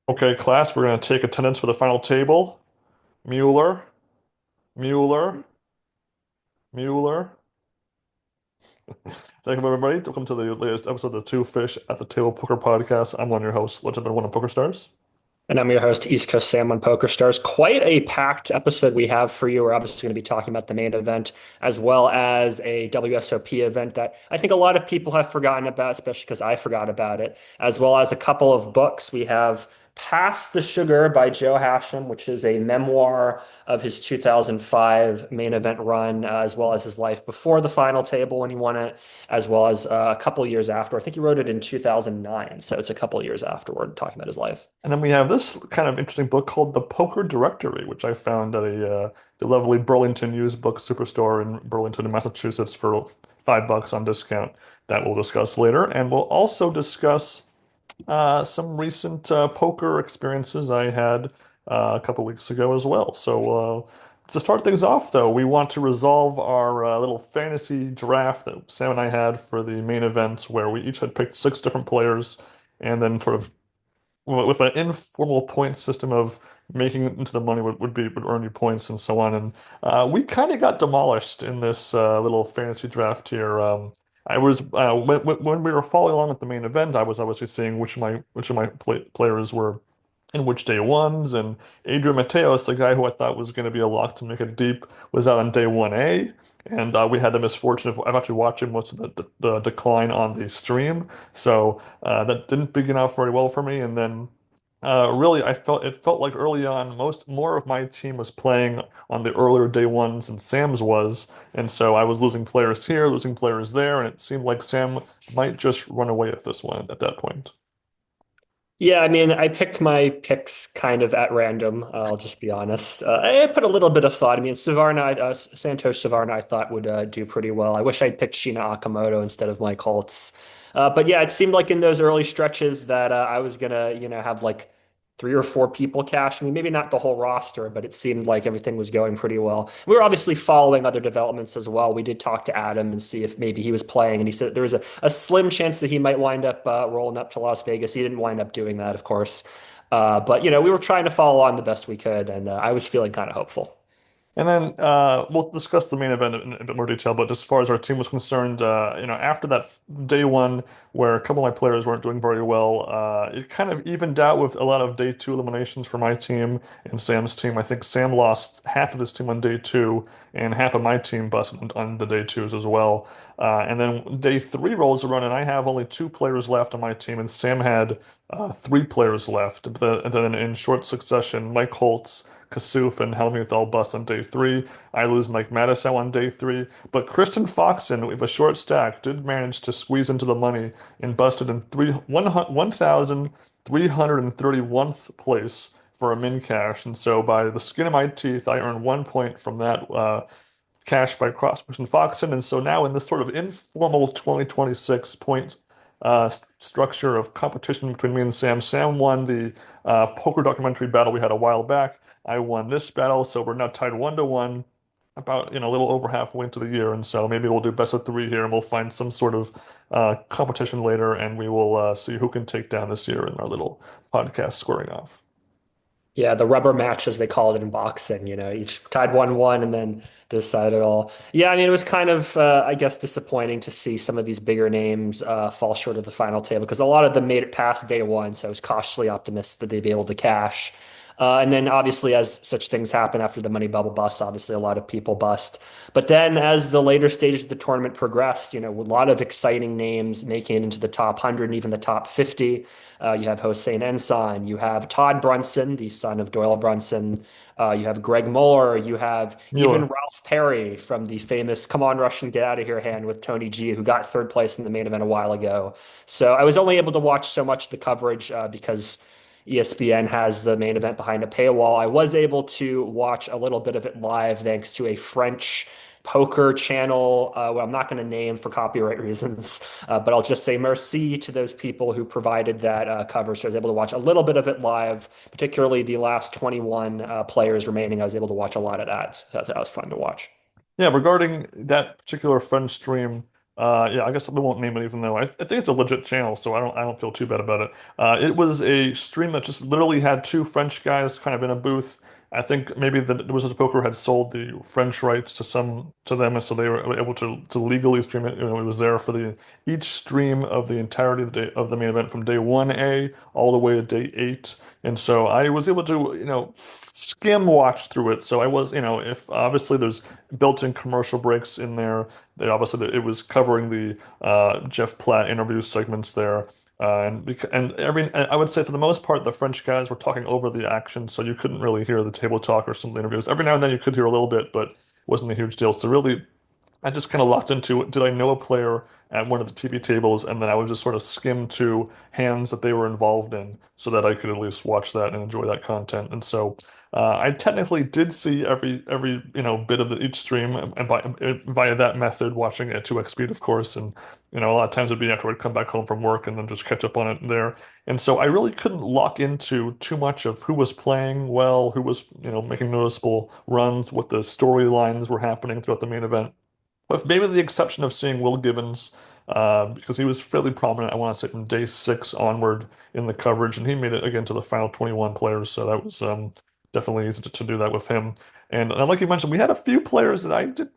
Okay, class, we're going to take attendance for the final table. Mueller, Mueller, Mueller. Thank you, everybody. Welcome to the latest episode of the Two Fish at the Table Poker Podcast. I'm one of your hosts, Legend number one of Poker Stars. And I'm your host, East Coast Sam on Poker Stars. Quite a packed episode we have for you. We're obviously going to be talking about the main event as well as a WSOP event that I think a lot of people have forgotten about, especially because I forgot about it, as well as a couple of books. We have Pass the Sugar by Joe Hachem, which is a memoir of his 2005 main event run, as well as his life before the final table when he won it, as well as a couple years after. I think he wrote it in 2009, so it's a couple years afterward, talking about his life. And then we have this kind of interesting book called The Poker Directory, which I found at the lovely Burlington used book superstore in Burlington, Massachusetts for $5 on discount that we'll discuss later. And we'll also discuss some recent poker experiences I had a couple weeks ago as well. So to start things off, though, we want to resolve our little fantasy draft that Sam and I had for the main event, where we each had picked six different players, and then sort of with an informal point system of making it into the money would earn you points and so on. And we kind of got demolished in this little fantasy draft here. I was when we were following along with the main event, I was obviously seeing which of my players were in which day ones, and Adrian Mateos, the guy who I thought was going to be a lock to make it deep, was out on day 1A. And we had the misfortune of actually watching most of the decline on the stream. So that didn't begin out very well for me. And then really, it felt like early on, more of my team was playing on the earlier day ones than Sam's was, and so I was losing players here, losing players there, and it seemed like Sam might just run away with this one at that point. Yeah, I mean, I picked my picks kind of at random. I'll just be honest. I put a little bit of thought. I mean, Santosh Savarna, I thought would do pretty well. I wish I'd picked Shiina Akamoto instead of Mike Holtz. But yeah, it seemed like in those early stretches that I was gonna, have like three or four people cash. I mean, maybe not the whole roster, but it seemed like everything was going pretty well. We were obviously following other developments as well. We did talk to Adam and see if maybe he was playing, and he said there was a slim chance that he might wind up rolling up to Las Vegas. He didn't wind up doing that, of course. But we were trying to follow on the best we could, and I was feeling kind of hopeful. And then we'll discuss the main event in a bit more detail. But as far as our team was concerned, after that day one where a couple of my players weren't doing very well, it kind of evened out with a lot of day two eliminations for my team and Sam's team. I think Sam lost half of his team on day two, and half of my team busted on the day twos as well. And then day three rolls around, and I have only two players left on my team, and Sam had three players left. And then in short succession, Mike Holtz, Kasuf, and Helmuth all bust on day three. I lose Mike Madison on day three. But Kristen Foxen, with a short stack, did manage to squeeze into the money and busted in 1,331st place for a min cash. And so by the skin of my teeth, I earned 1 point from that cash by cross Kristen Foxen. And so now in this sort of informal 2026 point structure of competition between me and Sam. Sam won the poker documentary battle we had a while back. I won this battle, so we're now tied 1-1, about a little over halfway into the year, and so maybe we'll do best of three here, and we'll find some sort of competition later, and we will see who can take down this year in our little podcast squaring off. Yeah, the rubber match, as they call it in boxing, each tied 1-1 and then decide it all. Yeah, I mean, it was kind of, I guess, disappointing to see some of these bigger names fall short of the final table because a lot of them made it past day one. So I was cautiously optimistic that they'd be able to cash. And then obviously, as such things happen after the money bubble bust, obviously a lot of people bust. But then as the later stages of the tournament progressed, a lot of exciting names making it into the top 100 and even the top 50. You have Hossein Ensign, you have Todd Brunson, the son of Doyle Brunson. You have Greg Muller. You have even Mueller. Ralph Perry from the famous "Come on, Russian, get out of here" hand with Tony G, who got third place in the main event a while ago. So I was only able to watch so much of the coverage because ESPN has the main event behind a paywall. I was able to watch a little bit of it live thanks to a French poker channel. I'm not going to name for copyright reasons, but I'll just say merci to those people who provided that coverage. So I was able to watch a little bit of it live, particularly the last 21 players remaining. I was able to watch a lot of that. So that was fun to watch. Yeah, regarding that particular French stream, Yeah, I guess we won't name it even though I think it's a legit channel, so I don't feel too bad about it. It was a stream that just literally had two French guys kind of in a booth. I think maybe the Wizards Poker had sold the French rights to them, and so they were able to legally stream it. It was there for the each stream of the entirety of the main event from day 1A all the way to day 8. And so I was able to, skim watch through it. So I was, if obviously there's built-in commercial breaks in there. They obviously it was covering the Jeff Platt interview segments there. And I would say for the most part, the French guys were talking over the action, so you couldn't really hear the table talk or some of the interviews. Every now and then you could hear a little bit, but it wasn't a huge deal. So really, I just kind of locked into it. Did I know a player at one of the TV tables? And then I would just sort of skim to hands that they were involved in so that I could at least watch that and enjoy that content. And so I technically did see every bit of each stream and via that method, watching it at 2x speed, of course. And a lot of times it'd be after I'd come back home from work and then just catch up on it there. And so I really couldn't lock into too much of who was playing well, who was making noticeable runs, what the storylines were happening throughout the main event. With maybe the exception of seeing Will Gibbons, because he was fairly prominent, I want to say from day 6 onward in the coverage, and he made it again to the final 21 players, so that was definitely easy to do that with him. And like you mentioned, we had a few players that I did,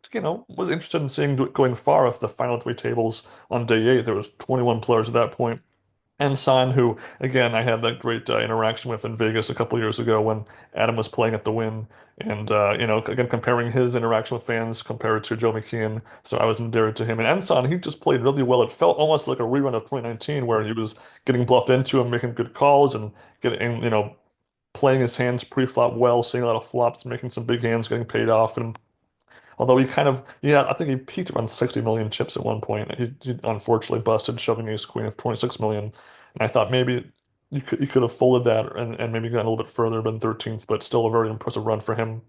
was interested in seeing going far off the final 3 tables on day 8. There was 21 players at that point. And San, who again I had that great interaction with in Vegas a couple years ago when Adam was playing at the Wynn, and again comparing his interaction with fans compared to Joe McKeon, so I was endeared to him. And Ansan, he just played really well. It felt almost like a rerun of 2019 where he was getting bluffed into and making good calls and getting playing his hands pre-flop well, seeing a lot of flops, making some big hands, getting paid off, and although he kind of, yeah, I think he peaked around 60 million chips at one point. He unfortunately busted, shoving ace queen of 26 million. And I thought maybe you could have folded that and maybe gotten a little bit further, been 13th, but still a very impressive run for him.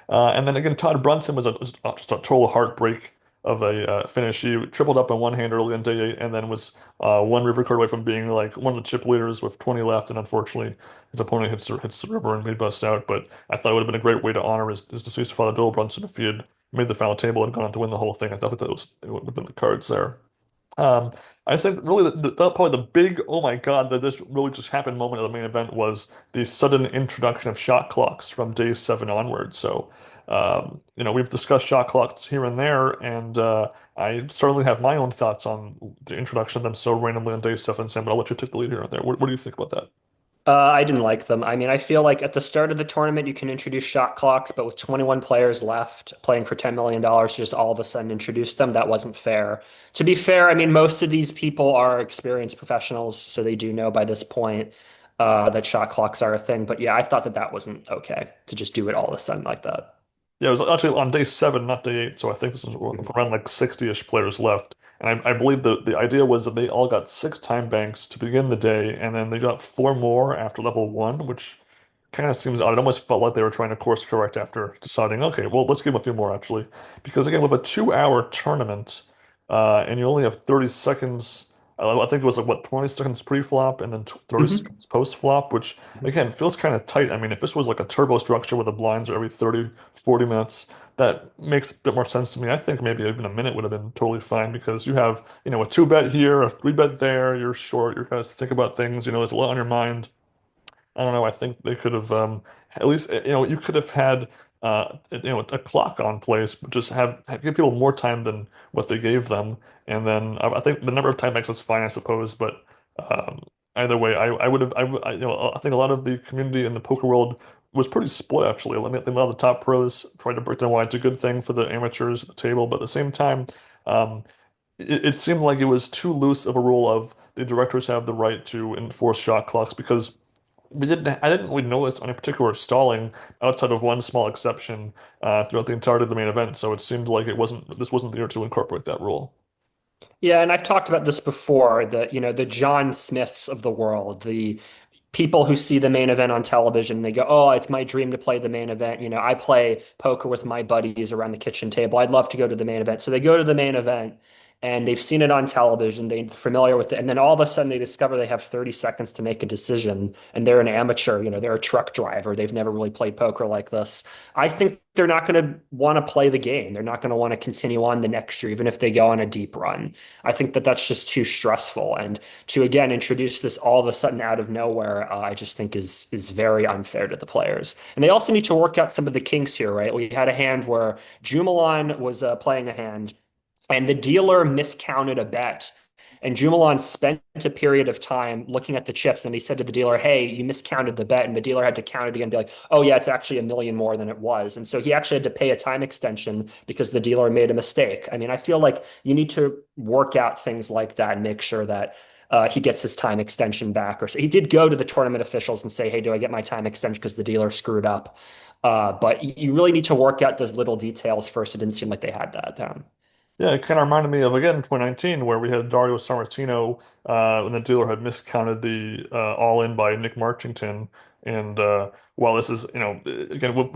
And then again, Todd Brunson was just a total heartbreak of a finish. He tripled up on one hand early on day 8, and then was one river card away from being like one of the chip leaders with 20 left. And unfortunately, his opponent hits the river and he busts out. But I thought it would have been a great way to honor his deceased father, Bill Brunson, if he had made the final table and gone on to win the whole thing. I thought that it would have been the cards there. Um, I think really probably the big oh my God that this really just happened moment of the main event was the sudden introduction of shot clocks from day 7 onward. So, we've discussed shot clocks here and there, and I certainly have my own thoughts on the introduction of them so randomly on day 7, Sam. But I'll let you take the lead here and there. What do you think about that? I didn't like them. I mean, I feel like at the start of the tournament, you can introduce shot clocks, but with 21 players left playing for $10 million, just all of a sudden introduce them, that wasn't fair. To be fair, I mean, most of these people are experienced professionals, so they do know by this point that shot clocks are a thing. But yeah, I thought that that wasn't okay to just do it all of a sudden like that. Yeah, it was actually on day 7, not day 8. So I think this was around like 60-ish players left. And I believe the idea was that they all got 6 time banks to begin the day, and then they got 4 more after level 1, which kind of seems odd. It almost felt like they were trying to course correct after deciding, okay, well, let's give them a few more actually. Because again, with a 2-hour tournament, and you only have 30 seconds, I think it was like what, 20 seconds pre-flop and then 30 Mhm. seconds post-flop, which again feels kind of tight. I mean, if this was like a turbo structure where the blinds are every 30, 40 minutes, that makes a bit more sense to me. I think maybe even a minute would have been totally fine because you have, a 2-bet here, a 3-bet there, you're short, you're kind of think about things, there's a lot on your mind. I don't know. I think they could have at least you could have had a clock on place, but just give people more time than what they gave them, and then I think the number of time makes was fine, I suppose. But um, either way, I would have I think a lot of the community in the poker world was pretty split actually. I mean, I think a lot of the top pros tried to break down why it's a good thing for the amateurs at the table, but at the same time. Um, it seemed like it was too loose of a rule of the directors have the right to enforce shot clocks because I didn't really notice any particular stalling outside of one small exception throughout the entirety of the main event. So it seemed like this wasn't there to incorporate that rule. Yeah, and I've talked about this before, the John Smiths of the world, the people who see the main event on television, they go, "Oh, it's my dream to play the main event. I play poker with my buddies around the kitchen table. I'd love to go to the main event." So they go to the main event and they've seen it on television. They're familiar with it. And then all of a sudden they discover they have 30 seconds to make a decision and they're an amateur, they're a truck driver. They've never really played poker like this. I think they're not going to want to play the game. They're not going to want to continue on the next year, even if they go on a deep run. I think that that's just too stressful. And to again introduce this all of a sudden out of nowhere, I just think is very unfair to the players. And they also need to work out some of the kinks here, right? We had a hand where Jumalan was playing a hand and the dealer miscounted a bet. And Jumalan spent a period of time looking at the chips, and he said to the dealer, "Hey, you miscounted the bet." And the dealer had to count it again and be like, "Oh, yeah, it's actually a million more than it was." And so he actually had to pay a time extension because the dealer made a mistake. I mean, I feel like you need to work out things like that and make sure that he gets his time extension back. Or so he did go to the tournament officials and say, "Hey, do I get my time extension because the dealer screwed up?" But you really need to work out those little details first. It didn't seem like they had that down. Yeah, it kind of reminded me of again 2019 where we had Dario Sammartino when the dealer had miscounted the all-in by Nick Marchington. And while this is, again with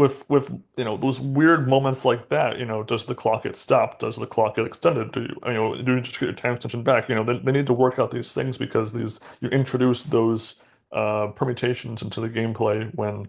those weird moments like that, does the clock get stopped? Does the clock get extended? Do you just get your time extension back? They need to work out these things because these you introduce those permutations into the gameplay when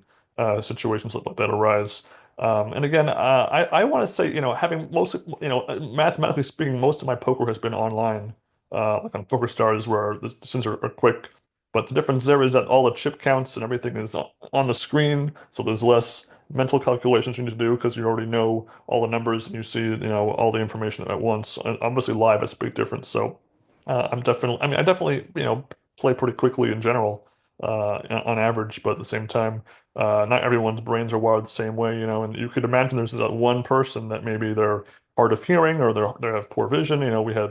situations like that arise. And again, I want to say, having most, mathematically speaking, most of my poker has been online, like on Poker Stars, where the sins are quick. But the difference there is that all the chip counts and everything is on the screen, so there's less mental calculations you need to do because you already know all the numbers and you see, all the information at once. And obviously, live, it's a big difference. So, I definitely, play pretty quickly in general, on average, but at the same time. Not everyone's brains are wired the same way, and you could imagine there's that one person that maybe they're hard of hearing or they have poor vision. We had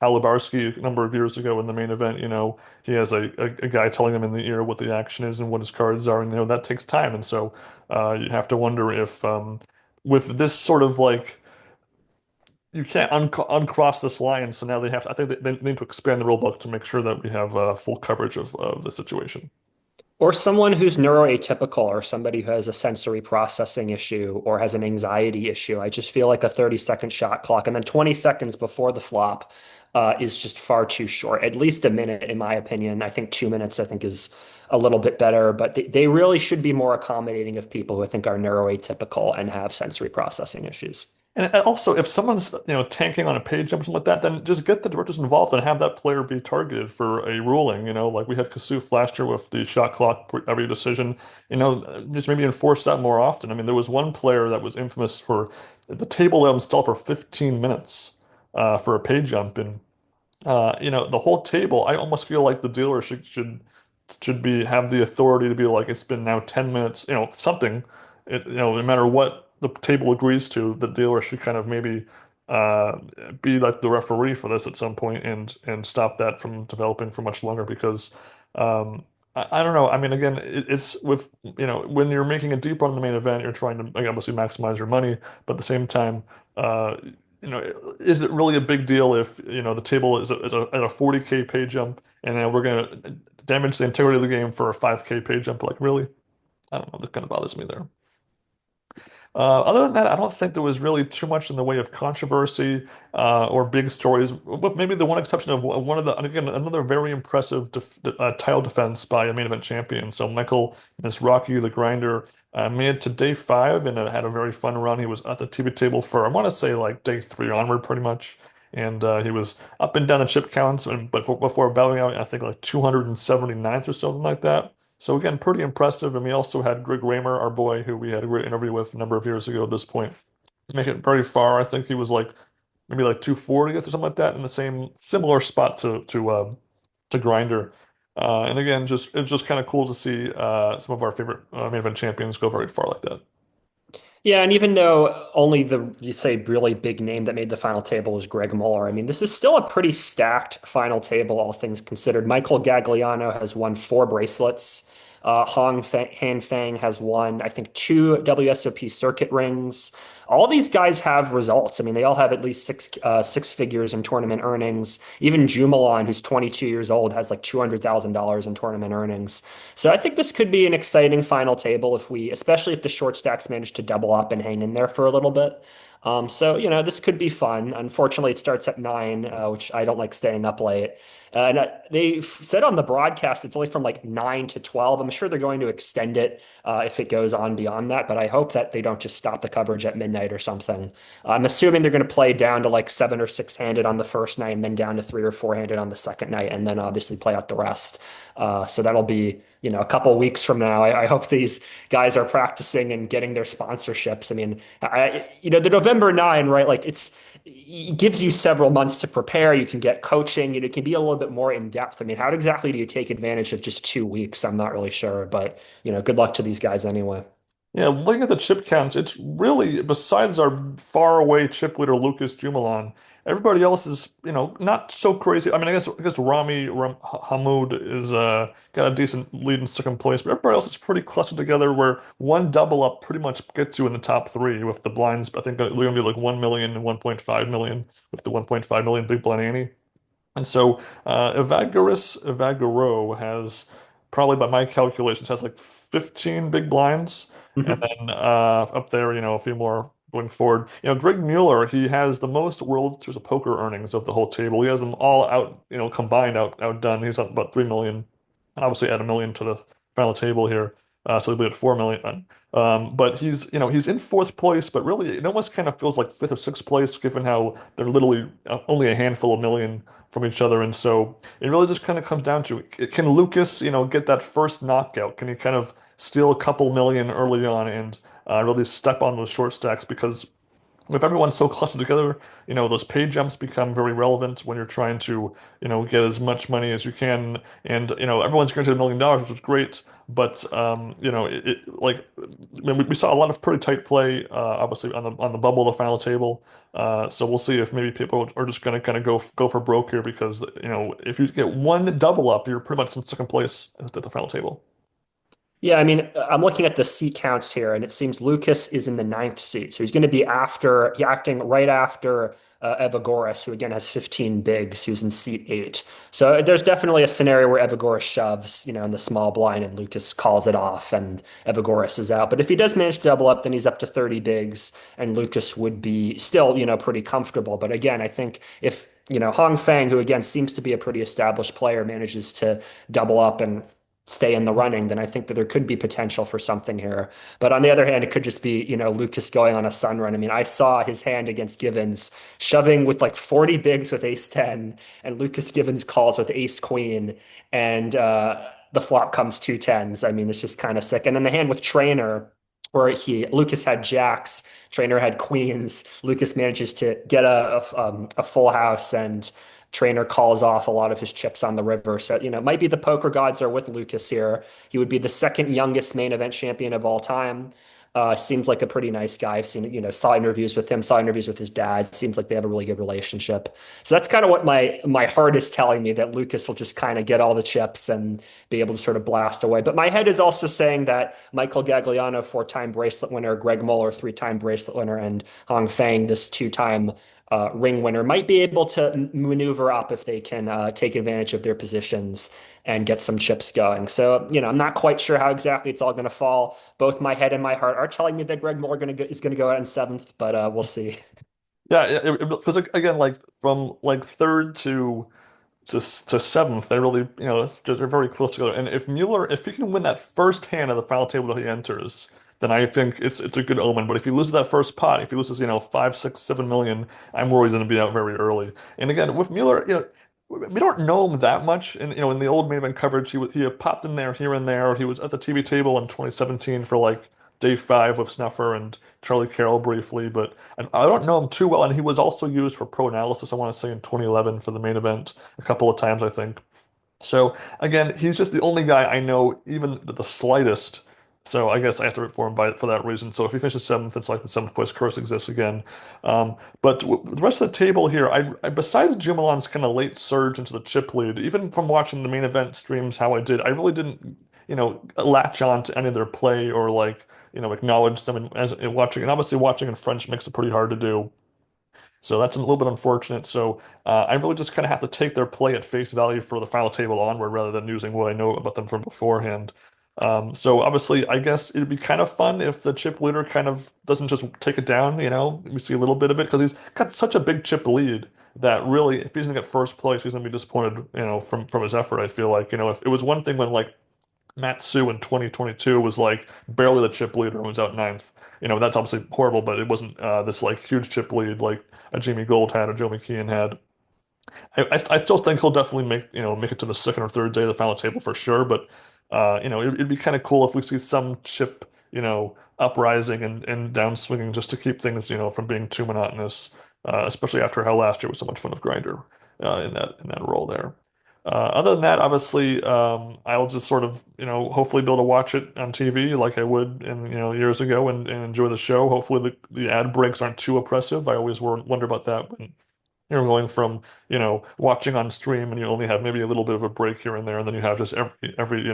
Alibarski a number of years ago in the main event. He has a guy telling him in the ear what the action is and what his cards are, and that takes time. And so you have to wonder if with this sort of like you can't uncross this line, so now they have. I think they need to expand the rule book to make sure that we have full coverage of the situation. Or someone who's neuroatypical or somebody who has a sensory processing issue or has an anxiety issue. I just feel like a 30-second shot clock and then 20 seconds before the flop is just far too short. At least a minute, in my opinion. I think 2 minutes, I think, is a little bit better, but they really should be more accommodating of people who I think are neuroatypical and have sensory processing issues. And also, if someone's tanking on a page jump or something like that, then just get the directors involved and have that player be targeted for a ruling. Like we had Kasuf last year with the shot clock every decision. Just maybe enforce that more often. I mean, there was one player that was infamous for the table let him stall for 15 minutes for a page jump, and the whole table. I almost feel like the dealer should be have the authority to be like, it's been now 10 minutes, something. No matter what the table agrees to, the dealer should kind of maybe uh, be like the referee for this at some point and stop that from developing for much longer because I don't know. I mean, again, it's with when you're making a deep run in the main event, you're trying to like, obviously maximize your money, but at the same time, uh, is it really a big deal if the table is at a 40K pay jump and then we're gonna damage the integrity of the game for a 5K pay jump? Like, really? I don't know. That kind of bothers me there. Other than that, I don't think there was really too much in the way of controversy or big stories, with maybe the one exception of one of the, and again, another very impressive title defense by a main event champion. So Michael Misraki, the grinder, made it to day 5 and had a very fun run. He was at the TV table for, I want to say, like day 3 onward, pretty much. And he was up and down the chip counts, but before bowing out, I think like 279th or something like that. So again, pretty impressive. And we also had Greg Raymer, our boy, who we had a great interview with a number of years ago at this point, make it very far. I think he was like maybe like 240th or something like that in the same similar spot to Grinder. And again, it's just kind of cool to see some of our favorite main event champions go very far like that. Yeah, and even though only the you say really big name that made the final table was Greg Muller, I mean, this is still a pretty stacked final table, all things considered. Michael Gagliano has won 4 bracelets. Han Fang has won, I think, 2 WSOP circuit rings. All these guys have results. I mean, they all have at least six figures in tournament earnings. Even Jumalan, who's 22 years old, has like $200,000 in tournament earnings. So I think this could be an exciting final table if we, especially if the short stacks manage to double up and hang in there for a little bit. So, this could be fun. Unfortunately, it starts at 9, which I don't like staying up late. And they said on the broadcast it's only from like 9 to 12. I'm sure they're going to extend it if it goes on beyond that, but I hope that they don't just stop the coverage at midnight or something. I'm assuming they're going to play down to like 7 or 6 handed on the first night and then down to 3 or 4 handed on the second night, and then obviously play out the rest. So that'll be, a couple weeks from now. I hope these guys are practicing and getting their sponsorships. I mean, the November 9, right? Like it gives you several months to prepare. You can get coaching. It can be a little bit more in depth. I mean, how exactly do you take advantage of just 2 weeks? I'm not really sure, but good luck to these guys anyway. Yeah, looking at the chip counts, it's really, besides our far away chip leader Lucas Jumalan, everybody else is, not so crazy. I mean, I guess Hamoud is got a decent lead in second place, but everybody else is pretty clustered together where one double up pretty much gets you in the top three with the blinds. I think they're going to be like 1 million and 1.5 million with the 1.5 million big blind ante. And so Evagoro has probably by my calculations has like 15 big blinds, and Mhm. then up there, a few more going forward. Greg Mueller, he has the most World Series of Poker earnings of the whole table. He has them all out, combined outdone. He's at about 3 million, and obviously add a million to the final table here. So he'll be at 4 million. But he's in fourth place, but really it almost kind of feels like fifth or sixth place, given how they're literally only a handful of million from each other. And so it really just kind of comes down to, can Lucas, get that first knockout? Can he kind of steal a couple million early on and really step on those short stacks? Because with everyone so clustered together, those pay jumps become very relevant when you're trying to, get as much money as you can. And, everyone's guaranteed $1 million, which is great. But, like, I mean, we saw a lot of pretty tight play, obviously on the bubble, the final table. So we'll see if maybe people are just going to kind of go for broke here because, if you get one double up, you're pretty much in second place at the final table. Yeah, I mean, I'm looking at the seat counts here, and it seems Lucas is in the ninth seat. So he's going to be acting right after Evagoras, who again has 15 bigs, who's in seat 8. So there's definitely a scenario where Evagoras shoves, in the small blind, and Lucas calls it off, and Evagoras is out. But if he does manage to double up, then he's up to 30 bigs, and Lucas would be still, pretty comfortable. But again, I think if Hong Feng, who again seems to be a pretty established player, manages to double up and stay in the running, then I think that there could be potential for something here. But on the other hand, it could just be, Lucas going on a sun run. I mean, I saw his hand against Givens shoving with like 40 bigs with ace 10, and Lucas Givens calls with ace queen, and the flop comes two tens. I mean, it's just kind of sick. And then the hand with Trainer, where Lucas had jacks, Trainer had queens. Lucas manages to get a full house, and Trainer calls off a lot of his chips on the river. So, it might be the poker gods are with Lucas here. He would be the second youngest main event champion of all time. Seems like a pretty nice guy. I've seen, saw interviews with him, saw interviews with his dad. Seems like they have a really good relationship. So that's kind of what my heart is telling me, that Lucas will just kind of get all the chips and be able to sort of blast away. But my head is also saying that Michael Gagliano, 4-time bracelet winner, Greg Muller, 3-time bracelet winner, and Hong Feng, this 2-time ring winner, might be able to maneuver up if they can take advantage of their positions and get some chips going. So, I'm not quite sure how exactly it's all going to fall. Both my head and my heart are telling me that Greg Muller is going to go out in seventh, but we'll see. Yeah, it feels like again, like from like third to seventh, they really, they're very close together. And if he can win that first hand of the final table that he enters, then I think it's a good omen. But if he loses that first pot, if he loses, 5, 6, 7 million, I'm worried he's going to be out very early. And again, with Mueller, we don't know him that much. And in the old main event coverage, he had popped in there here and there. He was at the TV table in 2017 for like day 5 with Snuffer and Charlie Carroll briefly, but I don't know him too well. And he was also used for pro analysis, I want to say, in 2011 for the main event a couple of times, I think. So again, he's just the only guy I know, even the slightest. So I guess I have to root for him for that reason. So if he finishes seventh, it's like the seventh place curse exists again. But the rest of the table here, besides Jumalan's kind of late surge into the chip lead, even from watching the main event streams how I did, I really didn't, latch on to any of their play or like, acknowledge them and watching. And obviously watching in French makes it pretty hard to do. So that's a little bit unfortunate. So I really just kind of have to take their play at face value for the final table onward rather than using what I know about them from beforehand. So obviously, I guess it'd be kind of fun if the chip leader kind of doesn't just take it down, you know, we see a little bit of it because he's got such a big chip lead that really, if he's gonna get first place, he's gonna be disappointed, you know, from his effort. I feel like, you know, if it was one thing when like Matt Sue in 2022 was like barely the chip leader and was out ninth. You know, that's obviously horrible, but it wasn't this like huge chip lead like a Jamie Gold had or Joe McKeon had. I still think he'll definitely make make it to the second or third day of the final table for sure. But it'd be kind of cool if we see some chip uprising and downswinging just to keep things from being too monotonous, especially after how last year was so much fun of Grinder in that role there. Other than that, obviously, I'll just sort of hopefully be able to watch it on TV like I would in years ago and enjoy the show. Hopefully the ad breaks aren't too oppressive. I always wonder about that when you're going from, watching on stream and you only have maybe a little bit of a break here and there, and then you have just every,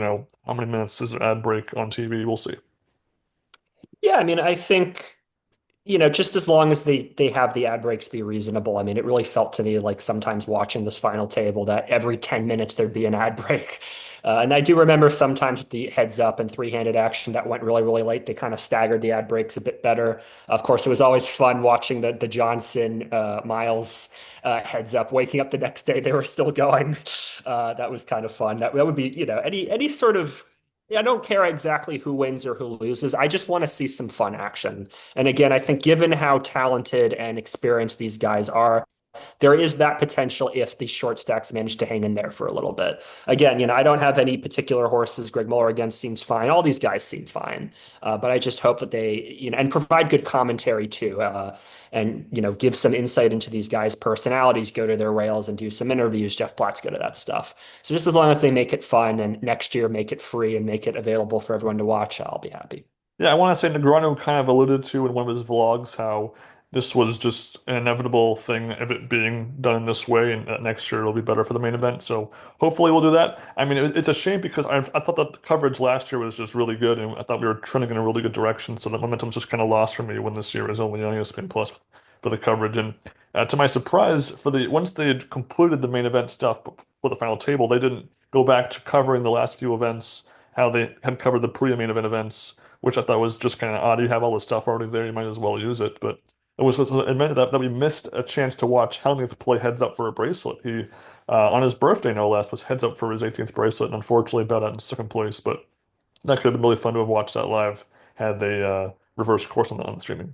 how many minutes is an ad break on TV? We'll see. Yeah, I mean, I think. Just as long as they have the ad breaks be reasonable. I mean, it really felt to me like sometimes watching this final table that every 10 minutes there'd be an ad break. And I do remember sometimes with the heads up and three-handed action that went really, really late. They kind of staggered the ad breaks a bit better. Of course, it was always fun watching the Johnson Miles heads up, waking up the next day, they were still going. That was kind of fun. That would be, any sort of I don't care exactly who wins or who loses. I just want to see some fun action. And again, I think given how talented and experienced these guys are, there is that potential if the short stacks manage to hang in there for a little bit. Again, I don't have any particular horses. Greg Muller again seems fine. All these guys seem fine, but I just hope that they, and provide good commentary too, and give some insight into these guys' personalities. Go to their rails and do some interviews. Jeff Blatt's good at that stuff. So just as long as they make it fun and next year make it free and make it available for everyone to watch, I'll be happy. Yeah, I want to say Negreanu kind of alluded to in one of his vlogs how this was just an inevitable thing of it being done in this way, and that next year it'll be better for the main event. So hopefully we'll do that. I mean, it's a shame because I thought that the coverage last year was just really good, and I thought we were trending in a really good direction. So the momentum's just kind of lost for me when this year is only on ESPN Plus for the coverage. And to my surprise, once they had concluded the main event stuff for the final table, they didn't go back to covering the last few events how they had covered the pre-main event events, which I thought was just kind of odd. You have all this stuff already there, you might as well use it. But it was admitted that we missed a chance to watch Helmuth play heads up for a bracelet. He, on his birthday, no less, was heads up for his 18th bracelet, and unfortunately bowed out in second place. But that could have been really fun to have watched that live had they reversed course on the streaming.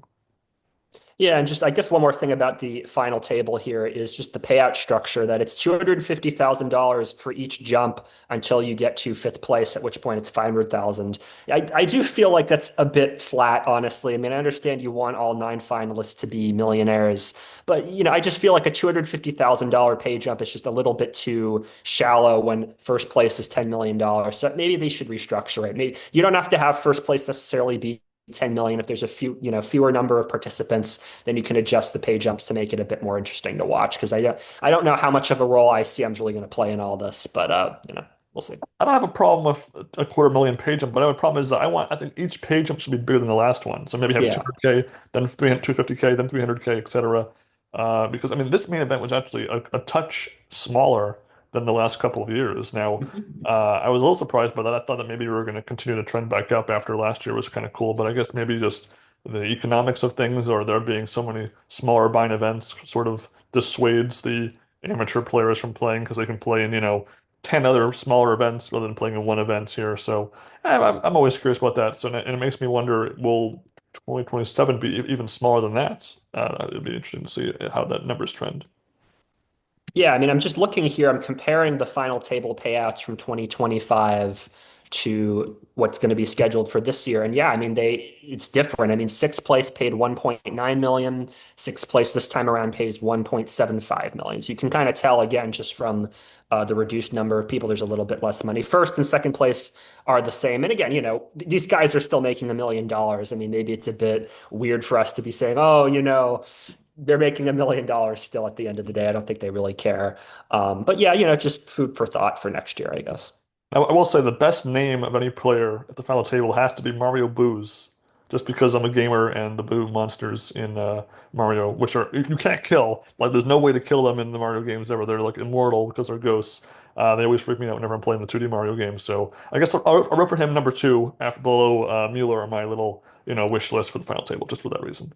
Yeah, and just I guess one more thing about the final table here is just the payout structure that it's $250,000 for each jump until you get to fifth place, at which point it's 500,000. I do feel like that's a bit flat, honestly. I mean, I understand you want all nine finalists to be millionaires, but I just feel like a $250,000 pay jump is just a little bit too shallow when first place is $10 million. So maybe they should restructure it. Maybe you don't have to have first place necessarily be 10 million. If there's a fewer number of participants, then you can adjust the pay jumps to make it a bit more interesting to watch. Because I don't know how much of a role ICM's really going to play in all this, but we'll see. I don't have a problem with a quarter million page jump, but the problem is that I think each page jump should be bigger than the last one. So maybe have Yeah. 200K, then 300, 250K, then 300K, etc. Because I mean, this main event was actually a touch smaller than the last couple of years. Now, I was a little surprised by that. I thought that maybe we were going to continue to trend back up after last year was kind of cool, but I guess maybe just the economics of things or there being so many smaller buying events sort of dissuades the amateur players from playing because they can play in, 10 other smaller events rather than playing in one event here. So I'm always curious about that. So, and it makes me wonder, will 2027 be even smaller than that? It'd be interesting to see how that numbers trend. Yeah, I mean, I'm just looking here. I'm comparing the final table payouts from 2025 to what's going to be scheduled for this year. And yeah, I mean, it's different. I mean, sixth place paid 1.9 million. Sixth place this time around pays 1.75 million. So you can kind of tell again just from the reduced number of people, there's a little bit less money. First and second place are the same. And again, these guys are still making $1 million. I mean, maybe it's a bit weird for us to be saying, oh, they're making $1 million still at the end of the day. I don't think they really care. But yeah, just food for thought for next year, I guess. I will say the best name of any player at the final table has to be Mario Booz. just because I'm a gamer and the blue monsters in Mario, which are you can't kill. Like there's no way to kill them in the Mario games ever. They're like immortal because they're ghosts. They always freak me out whenever I'm playing the 2D Mario games. So I guess I'll root for him number two after below Mueller on my little wish list for the final table, just for that reason.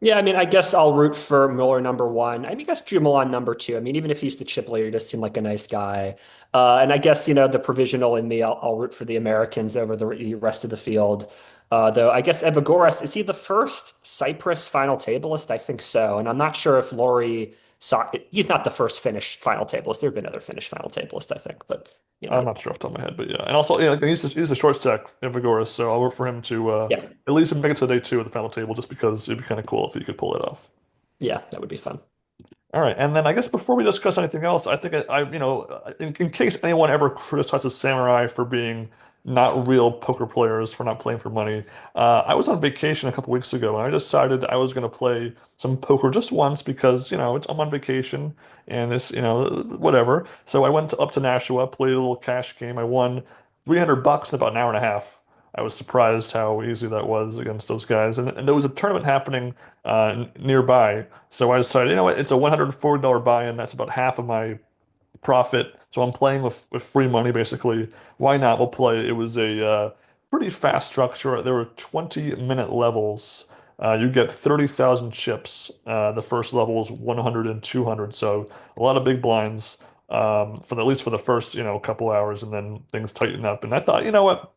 Yeah, I mean, I guess I'll root for Miller number one. I mean, I guess Drew Milan number two. I mean, even if he's the chip leader, he does seem like a nice guy. And I guess, the provisional in me, I'll root for the Americans over the rest of the field. Though I guess Evagoras, is he the first Cyprus final tableist? I think so. And I'm not sure if Laurie saw, he's not the first Finnish final tableist. There have been other Finnish final tableists, I think. But, I'm not sure off the top of my head, but yeah. And also, yeah, he's a short stack in Vigoris, so I'll work for him to yeah, at least make it to day two of the final table, just because it'd be kind of cool if he could pull it off. yeah, that would be fun. All right, and then I guess before we discuss anything else, I think in case anyone ever criticizes Samurai for being not real poker players, for not playing for money, I was on vacation a couple weeks ago, and I decided I was going to play some poker just once because, I'm on vacation and it's, whatever. So I went up to Nashua, played a little cash game. I won $300 in about an hour and a half. I was surprised how easy that was against those guys, and there was a tournament happening nearby. So I decided, you know what, it's a $140 buy-in. That's about half of my profit. So I'm playing with free money basically. Why not? We'll play. It was a pretty fast structure. There were 20-minute levels. You get 30,000 chips. The first level is 100 and 200. So a lot of big blinds at least for the first, couple hours, and then things tighten up. And I thought, you know what?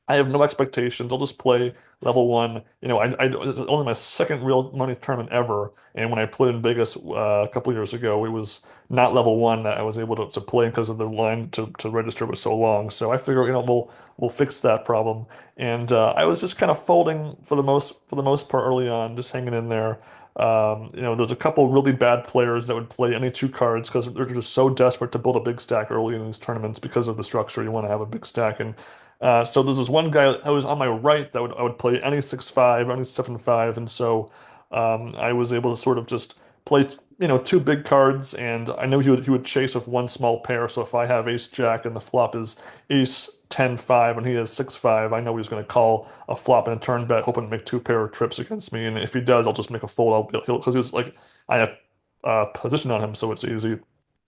I have no expectations. I'll just play level one. It's only my second real money tournament ever. And when I played in Vegas a couple years ago, it was not level one that I was able to play because of the line to register was so long. So I figure, we'll fix that problem. And I was just kind of folding for the most part early on, just hanging in there. There's a couple really bad players that would play any two cards because they're just so desperate to build a big stack early in these tournaments because of the structure. You want to have a big stack, and so there's this one guy who was on my right that I would play any 6-5, any 7-5, and so I was able to sort of just play two big cards, and I knew he would chase with one small pair. So if I have Ace Jack and the flop is Ace 10-5 and he has 6-5, I know he's going to call a flop and a turn bet, hoping to make two pair of trips against me. And if he does, I'll just make a fold. Because he was like I have position on him, so it's easy.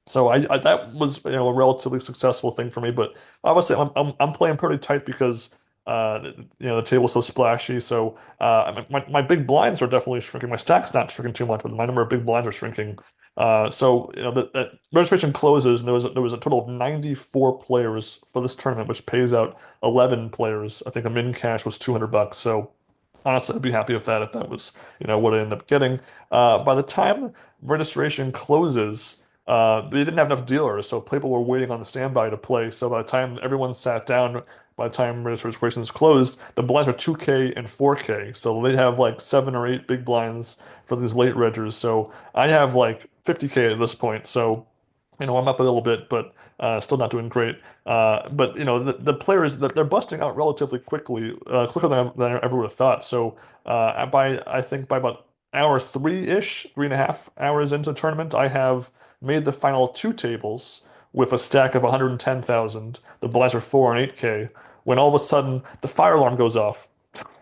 So I that was a relatively successful thing for me, but obviously I'm playing pretty tight because the table's so splashy. So my big blinds are definitely shrinking. My stack's not shrinking too much, but my number of big blinds are shrinking. So the registration closes, and there was a total of 94 players for this tournament, which pays out 11 players. I think a min cash was $200. So honestly, I'd be happy with that if that was what I ended up getting. By the time registration closes. They didn't have enough dealers, so people were waiting on the standby to play. So by the time everyone sat down, by the time registration was closed, the blinds are 2K and 4K. So they have like 7 or 8 big blinds for these late reggers. So I have like 50K at this point. So, I'm up a little bit, but still not doing great. But the players they're busting out relatively quickly, quicker than I ever would have thought. So I think by about hour three-ish, 3.5 hours into the tournament, I have made the final two tables with a stack of 110,000. The blinds are 4 and 8K. When all of a sudden the fire alarm goes off,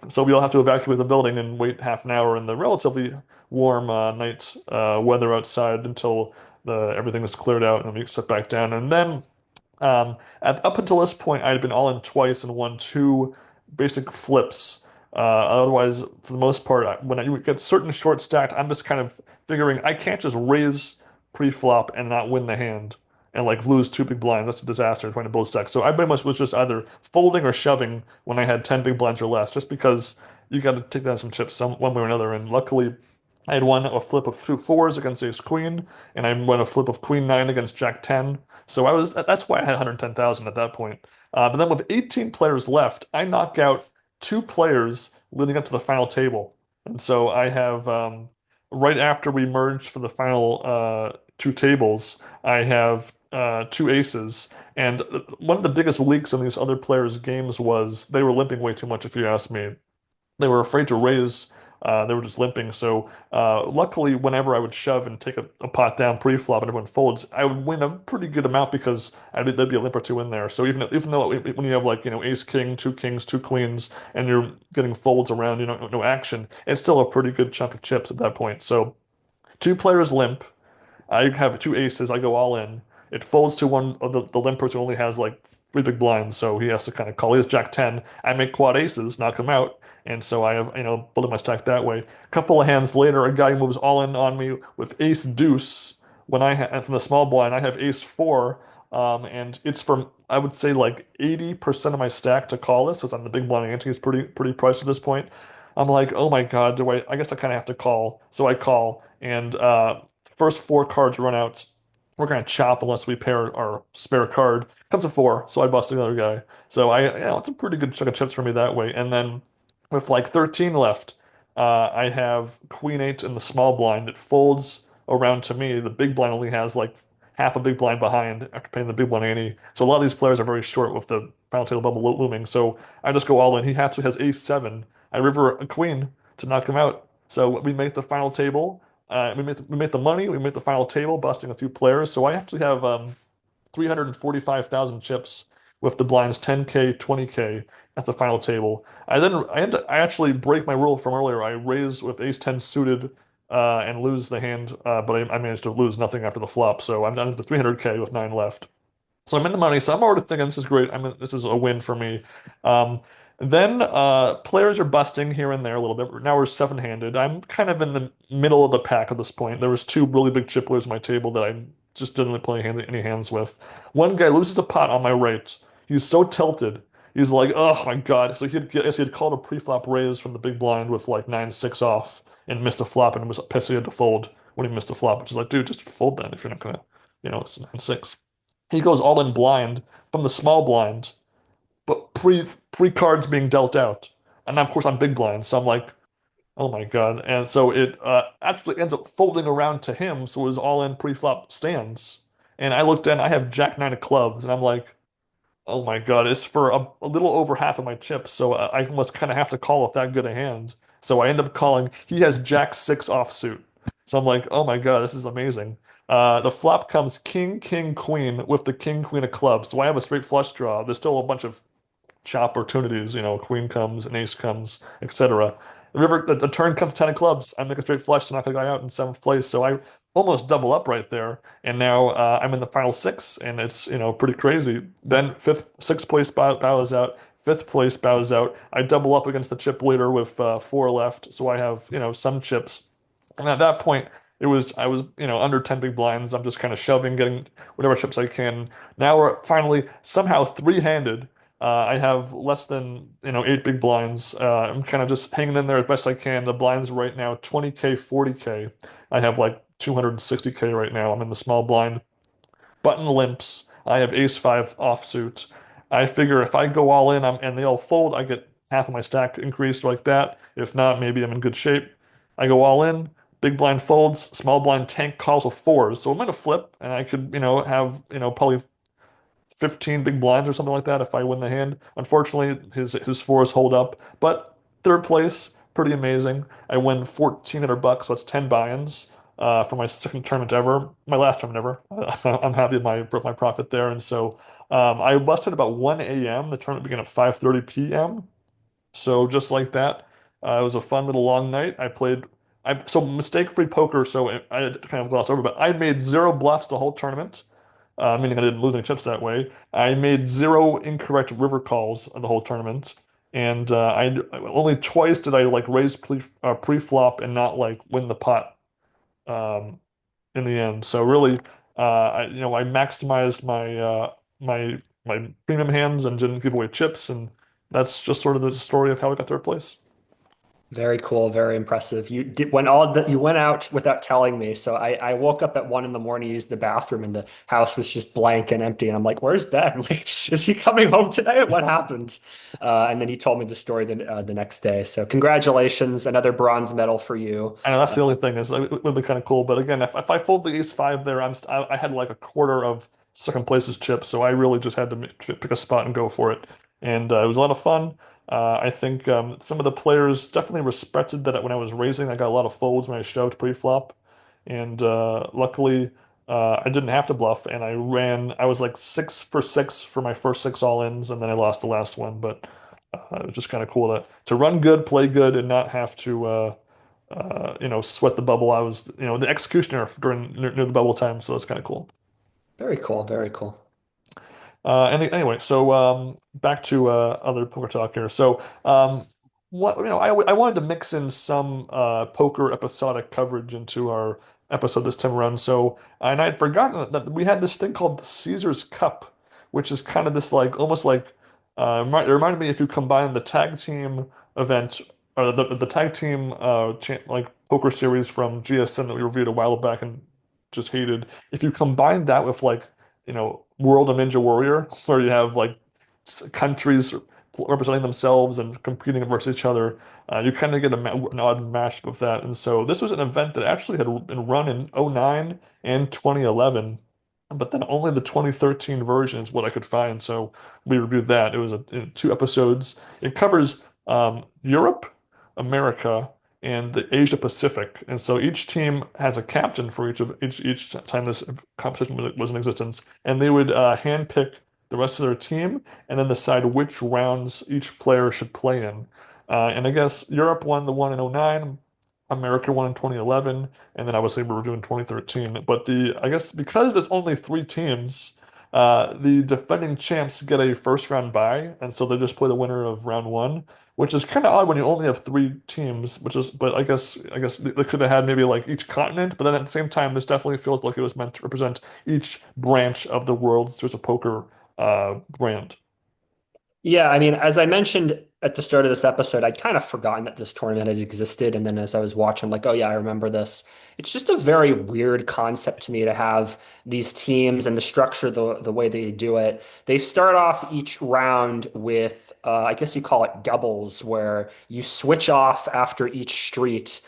so we all have to evacuate the building and wait half an hour in the relatively warm night weather outside until everything is cleared out and we sit back down. And then up until this point, I had been all in twice and won two basic flips. Otherwise, for the most part, when you get certain short stacked, I'm just kind of figuring I can't just raise pre-flop and not win the hand and like lose two big blinds. That's a disaster trying to build stack. So I pretty much was just either folding or shoving when I had 10 big blinds or less, just because you got to take down some chips one way or another. And luckily, I had won a flip of two fours against Ace Queen, and I won a flip of Queen 9 against Jack 10. So that's why I had 110,000 at that point. But then with 18 players left, I knock out two players leading up to the final table. And so I have right after we merged for the final two tables, I have two aces. And one of the biggest leaks in these other players' games was they were limping way too much, if you ask me. They were afraid to raise They were just limping. So luckily, whenever I would shove and take a pot down pre-flop and everyone folds, I would win a pretty good amount because there'd be a limp or two in there. So even though when you have like ace king, two kings, two queens, and you're getting folds around, no action, it's still a pretty good chunk of chips at that point. So two players limp. I have two aces. I go all in. It folds to one of the limpers who only has like three big blinds, so he has to kind of call. He has Jack 10. I make quad aces, knock him out, and so I have building my stack that way. A couple of hands later, a guy moves all in on me with ace deuce. When I have from the small blind, I have ace four, and it's from I would say like 80% of my stack to call this, since I'm the big blind ante is pretty priced at this point. I'm like, oh my God, do I? I guess I kind of have to call, so I call, and first four cards run out. We're gonna chop unless we pair our spare card. Comes a four, so I bust another guy. So it's a pretty good chunk of chips for me that way. And then with like 13 left, I have Queen Eight in the small blind. It folds around to me. The big blind only has like half a big blind behind after paying the big blind ante. So a lot of these players are very short with the final table bubble looming. So I just go all in. He actually has ace seven. I river a queen to knock him out. So we make the final table. We make the money. We make the final table, busting a few players. So I actually have 345,000 chips with the blinds 10K, 20K at the final table. I actually break my rule from earlier. I raise with ace 10 suited and lose the hand, but I managed to lose nothing after the flop. So I'm down to 300K with nine left. So I'm in the money. So I'm already thinking this is great. This is a win for me. Um, then players are busting here and there a little bit. Now we're seven-handed. I'm kind of in the middle of the pack at this point. There was two really big chipplers on my table that I just didn't really play any hands with. One guy loses a pot on my right. He's so tilted. He's like, oh my God. So he had called a pre-flop raise from the big blind with like 9-6 off and missed a flop and was pissed he had to fold when he missed a flop, which is like, dude, just fold then if you're not gonna, it's 9-6. He goes all in blind from the small blind, but pre cards being dealt out. And of course I'm big blind, so I'm like, oh my God. And so it actually ends up folding around to him, so it was all in pre-flop stands. And I looked in, I have Jack nine of clubs, and I'm like, oh my God, it's for a little over half of my chips, so I must kind of have to call with that good a hand. So I end up calling. He has Jack six offsuit. So I'm like, oh my God, this is amazing. The flop comes king, king, queen with the king, queen of clubs. So I have a straight flush draw. There's still a bunch of chop opportunities. Queen comes, an ace comes, etc. The turn comes 10 of clubs. I make a straight flush to knock the guy out in seventh place. So I almost double up right there. And now I'm in the final six, and it's pretty crazy. Then sixth place bows out. Fifth place bows out. I double up against the chip leader with four left, so I have some chips. And at that point, I was under 10 big blinds. I'm just kind of shoving, getting whatever chips I can. Now we're finally somehow three-handed. I have less than eight big blinds. I'm kind of just hanging in there as best I can. The blinds right now 20K, 40K. I have like 260K right now. I'm in the small blind. Button limps. I have ace five offsuit. I figure if I go all in and they all fold, I get half of my stack increased like that. If not, maybe I'm in good shape. I go all in. Big blind folds. Small blind tank calls with fours. So I'm gonna flip, and I could have probably 15 big blinds or something like that if I win the hand. Unfortunately, his fours hold up. But third place, pretty amazing. I win 1,400 bucks, so that's 10 buy-ins for my second tournament ever, my last tournament ever. I'm happy with my profit there. And so I busted about 1 a.m. The tournament began at 5:30 p.m. So just like that, it was a fun little long night. So mistake-free poker. So I had to kind of gloss over, but I made zero bluffs the whole tournament, meaning I didn't lose any chips that way. I made zero incorrect river calls the whole tournament, and I only twice did I like raise pre-flop and not like win the pot um, in the end. So really, I maximized my premium hands and didn't give away chips, and that's just sort of the story of how I got third place. Very cool, very impressive. You did when all that you went out without telling me. So I woke up at 1 in the morning, used the bathroom, and the house was just blank and empty. And I'm like, "Where's Ben? Like, is he coming home today? What happened?" And then he told me the story the next day. So congratulations, another bronze medal for you. I know that's the only thing is it would be kind of cool. But again, if I fold the ace five there, I had like a quarter of second place's chips, so I really just had to pick a spot and go for it. and it was a lot of fun. I think some of the players definitely respected that when I was raising. I got a lot of folds when I shoved pre-flop, and luckily I didn't have to bluff, and I ran. I was like 6 for 6 for my first 6 all-ins, and then I lost the last one. But it was just kind of cool to run good, play good, and not have to sweat the bubble. I was the executioner during near the bubble time, so it's kind of cool. Very cool. Very cool. Anyway, so back to other poker talk here. So what I wanted to mix in some poker episodic coverage into our episode this time around. So and I'd forgotten that we had this thing called the Caesar's Cup, which is kind of this like almost like it reminded me if you combine the tag team event or the tag team like poker series from GSM that we reviewed a while back and just hated. If you combine that with like World of Ninja Warrior, where you have like countries representing themselves and competing versus each other. You kind of get an odd mashup of that. And so this was an event that actually had been run in '09 and 2011, but then only the 2013 version is what I could find. So we reviewed that. It was in 2 episodes. It covers Europe, America, and the Asia Pacific. And so each team has a captain for each time this competition was in existence, and they would handpick the rest of their team and then decide which rounds each player should play in. And I guess Europe won the one in '09, America won in 2011, and then obviously we're reviewing 2013. But I guess because there's only 3 teams, the defending champs get a first round bye, and so they just play the winner of round one, which is kind of odd when you only have 3 teams. But I guess they could have had maybe like each continent. But then at the same time, this definitely feels like it was meant to represent each branch of the world. There's a poker brand. Yeah, I mean, as I mentioned at the start of this episode, I'd kind of forgotten that this tournament had existed. And then as I was watching, I'm like, oh yeah, I remember this. It's just a very weird concept to me to have these teams and the structure, the way they do it. They start off each round with, I guess you call it doubles, where you switch off after each street.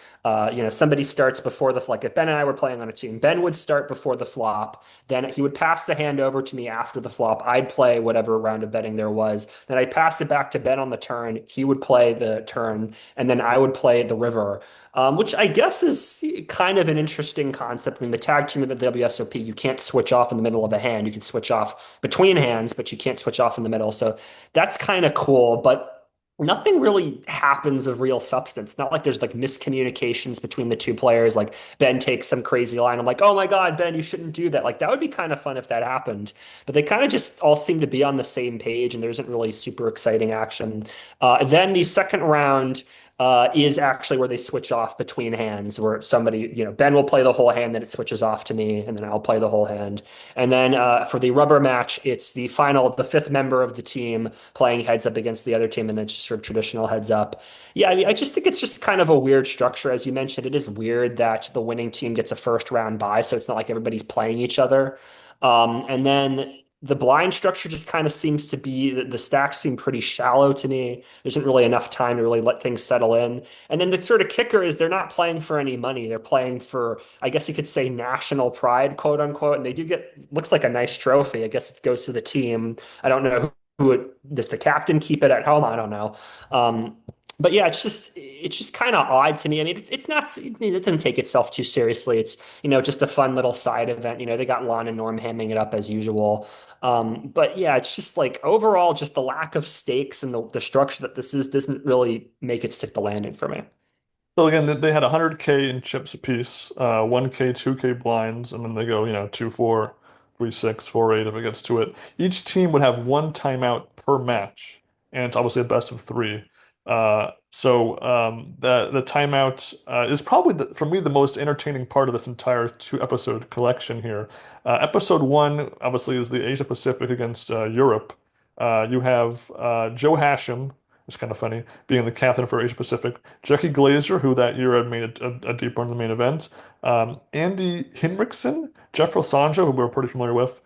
Somebody starts before like if Ben and I were playing on a team, Ben would start before the flop. Then he would pass the hand over to me after the flop. I'd play whatever round of betting there was. Then I'd pass it back to Ben on the turn. He would play the turn, and then I would play the river, which I guess is kind of an interesting concept. I mean, the tag team of the WSOP, you can't switch off in the middle of a hand. You can switch off between hands, but you can't switch off in the middle. So that's kind of cool. But nothing really happens of real substance. Not like there's like miscommunications between the two players. Like Ben takes some crazy line. I'm like, oh my God, Ben, you shouldn't do that. Like that would be kind of fun if that happened. But they kind of just all seem to be on the same page, and there isn't really super exciting action. Then the second round is actually where they switch off between hands, where somebody, Ben will play the whole hand, then it switches off to me, and then I'll play the whole hand. And then for the rubber match, it's the fifth member of the team playing heads up against the other team, and then it's just sort of traditional heads up. Yeah, I mean, I just think it's just kind of a weird structure. As you mentioned, it is weird that the winning team gets a first round bye, so it's not like everybody's playing each other. And then the blind structure just kind of seems to be the stacks seem pretty shallow to me. There isn't really enough time to really let things settle in. And then the sort of kicker is they're not playing for any money. They're playing for, I guess you could say, national pride, quote unquote. And they do looks like a nice trophy. I guess it goes to the team. I don't know does the captain keep it at home? I don't know. But yeah, it's just kind of odd to me. I mean, it's not it doesn't take itself too seriously. It's just a fun little side event. They got Lon and Norm hamming it up as usual. But yeah, it's just like overall, just the lack of stakes and the structure that this is doesn't really make it stick the landing for me. So again, they had 100K in chips apiece, 1K, 2K blinds, and then they go, 2-4, 3-6, 4-8 if it gets to it. Each team would have 1 timeout per match, and it's obviously a best of 3. So the timeout is probably for me the most entertaining part of this entire 2 episode collection here. Episode one obviously is the Asia Pacific against Europe. You have Joe Hachem, it's kind of funny, being the captain for Asia Pacific. Jackie Glazer, who that year had made a deep run in the main event. Andy Hinrichsen, Jeff Rosanjo, who we're pretty familiar with.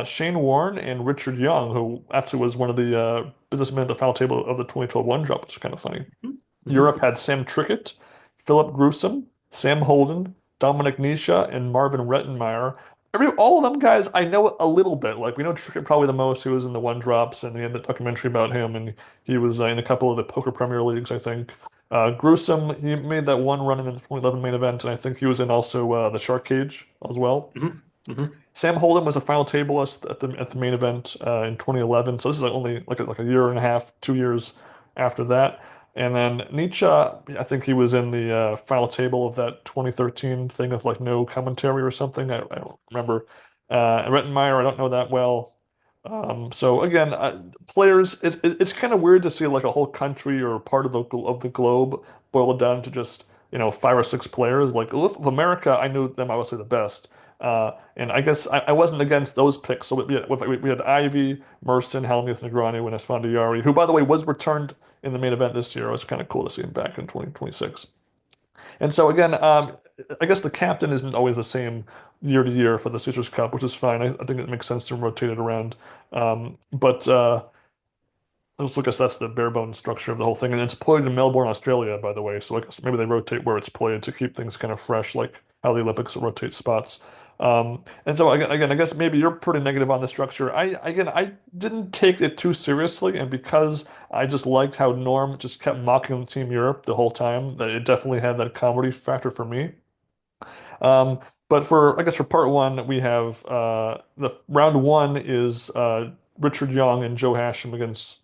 Shane Warne and Richard Young, who actually was one of the businessmen at the final table of the 2012 one drop, which is kind of funny. Mhm. Europe had Sam Trickett, Philip Grusom, Sam Holden, Dominic Nisha, and Marvin Rettenmeyer. I mean, all of them guys, I know a little bit. Like we know Trickett probably the most. He was in the one drops, and we had the documentary about him, and he was in a couple of the poker Premier Leagues, I think. Gruesome, he made that one run in the 2011 main event, and I think he was in also the Shark Cage as well. Hmm. Hmm. Sam Holden was a final tableist at the main event in 2011. So this is like only like a year and a half, 2 years after that. And then Nietzsche, I think he was in the final table of that 2013 thing of like no commentary or something. I don't remember. Rettenmeyer, I don't know that well. So again, players, it's kind of weird to see like a whole country or part of the globe boiled down to just, 5 or 6 players. Like with America, I knew them obviously the best. And I guess I wasn't against those picks. So we had Ivy, Merson, Helmuth, Negreanu, and Esfandiari, who, by the way, was returned in the main event this year. It was kind of cool to see him back in 2026. And so again, I guess the captain isn't always the same year to year for the Caesars Cup, which is fine. I think it makes sense to rotate it around. But I guess that's the bare bones structure of the whole thing. And it's played in Melbourne, Australia, by the way. So I guess maybe they rotate where it's played to keep things kind of fresh, like how the Olympics rotate spots. And so again, I guess maybe you're pretty negative on the structure. I didn't take it too seriously, and because I just liked how Norm just kept mocking Team Europe the whole time, that it definitely had that comedy factor for me. But I guess for part one, we have the round one is Richard Young and Joe Hachem against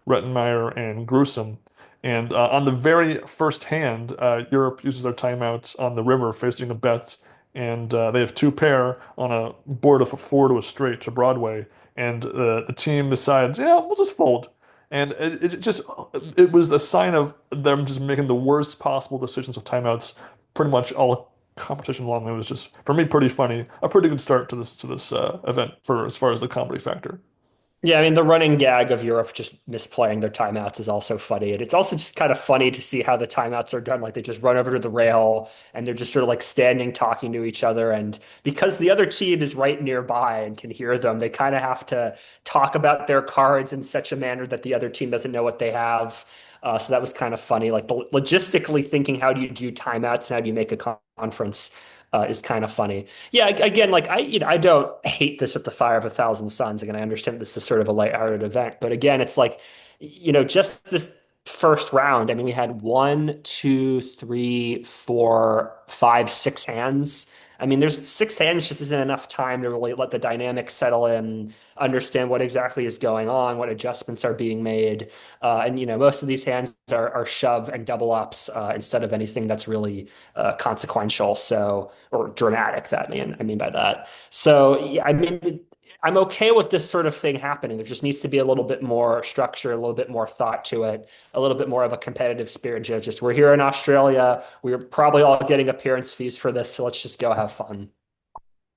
Rettenmeyer and Gruesome. And on the very first hand, Europe uses their timeouts on the river facing a bet, and they have two pair on a board of a four to a straight to Broadway. And the team decides, yeah, we'll just fold. And it was a sign of them just making the worst possible decisions with timeouts pretty much all competition long. It was just, for me, pretty funny. A pretty good start to this event for as far as the comedy factor. Yeah, I mean, the running gag of Europe just misplaying their timeouts is also funny. And it's also just kind of funny to see how the timeouts are done. Like they just run over to the rail and they're just sort of like standing, talking to each other. And because the other team is right nearby and can hear them, they kind of have to talk about their cards in such a manner that the other team doesn't know what they have. So that was kind of funny. Like logistically thinking, how do you do timeouts and how do you make a conference is kind of funny. Yeah, again, like I don't hate this with the Fire of a Thousand Suns. Again, I understand this is sort of a lighthearted event, but again, it's like, just this first round. I mean, we had one, two, three, four, five, 6 hands. I mean, there's 6 hands just isn't enough time to really let the dynamics settle in, understand what exactly is going on, what adjustments are being made. And most of these hands are shove and double ups instead of anything that's really consequential. So, or dramatic, I mean by that. So, yeah, I mean, I'm okay with this sort of thing happening. There just needs to be a little bit more structure, a little bit more thought to it, a little bit more of a competitive spirit. Just we're here in Australia. We're probably all getting appearance fees for this, so let's just go have fun.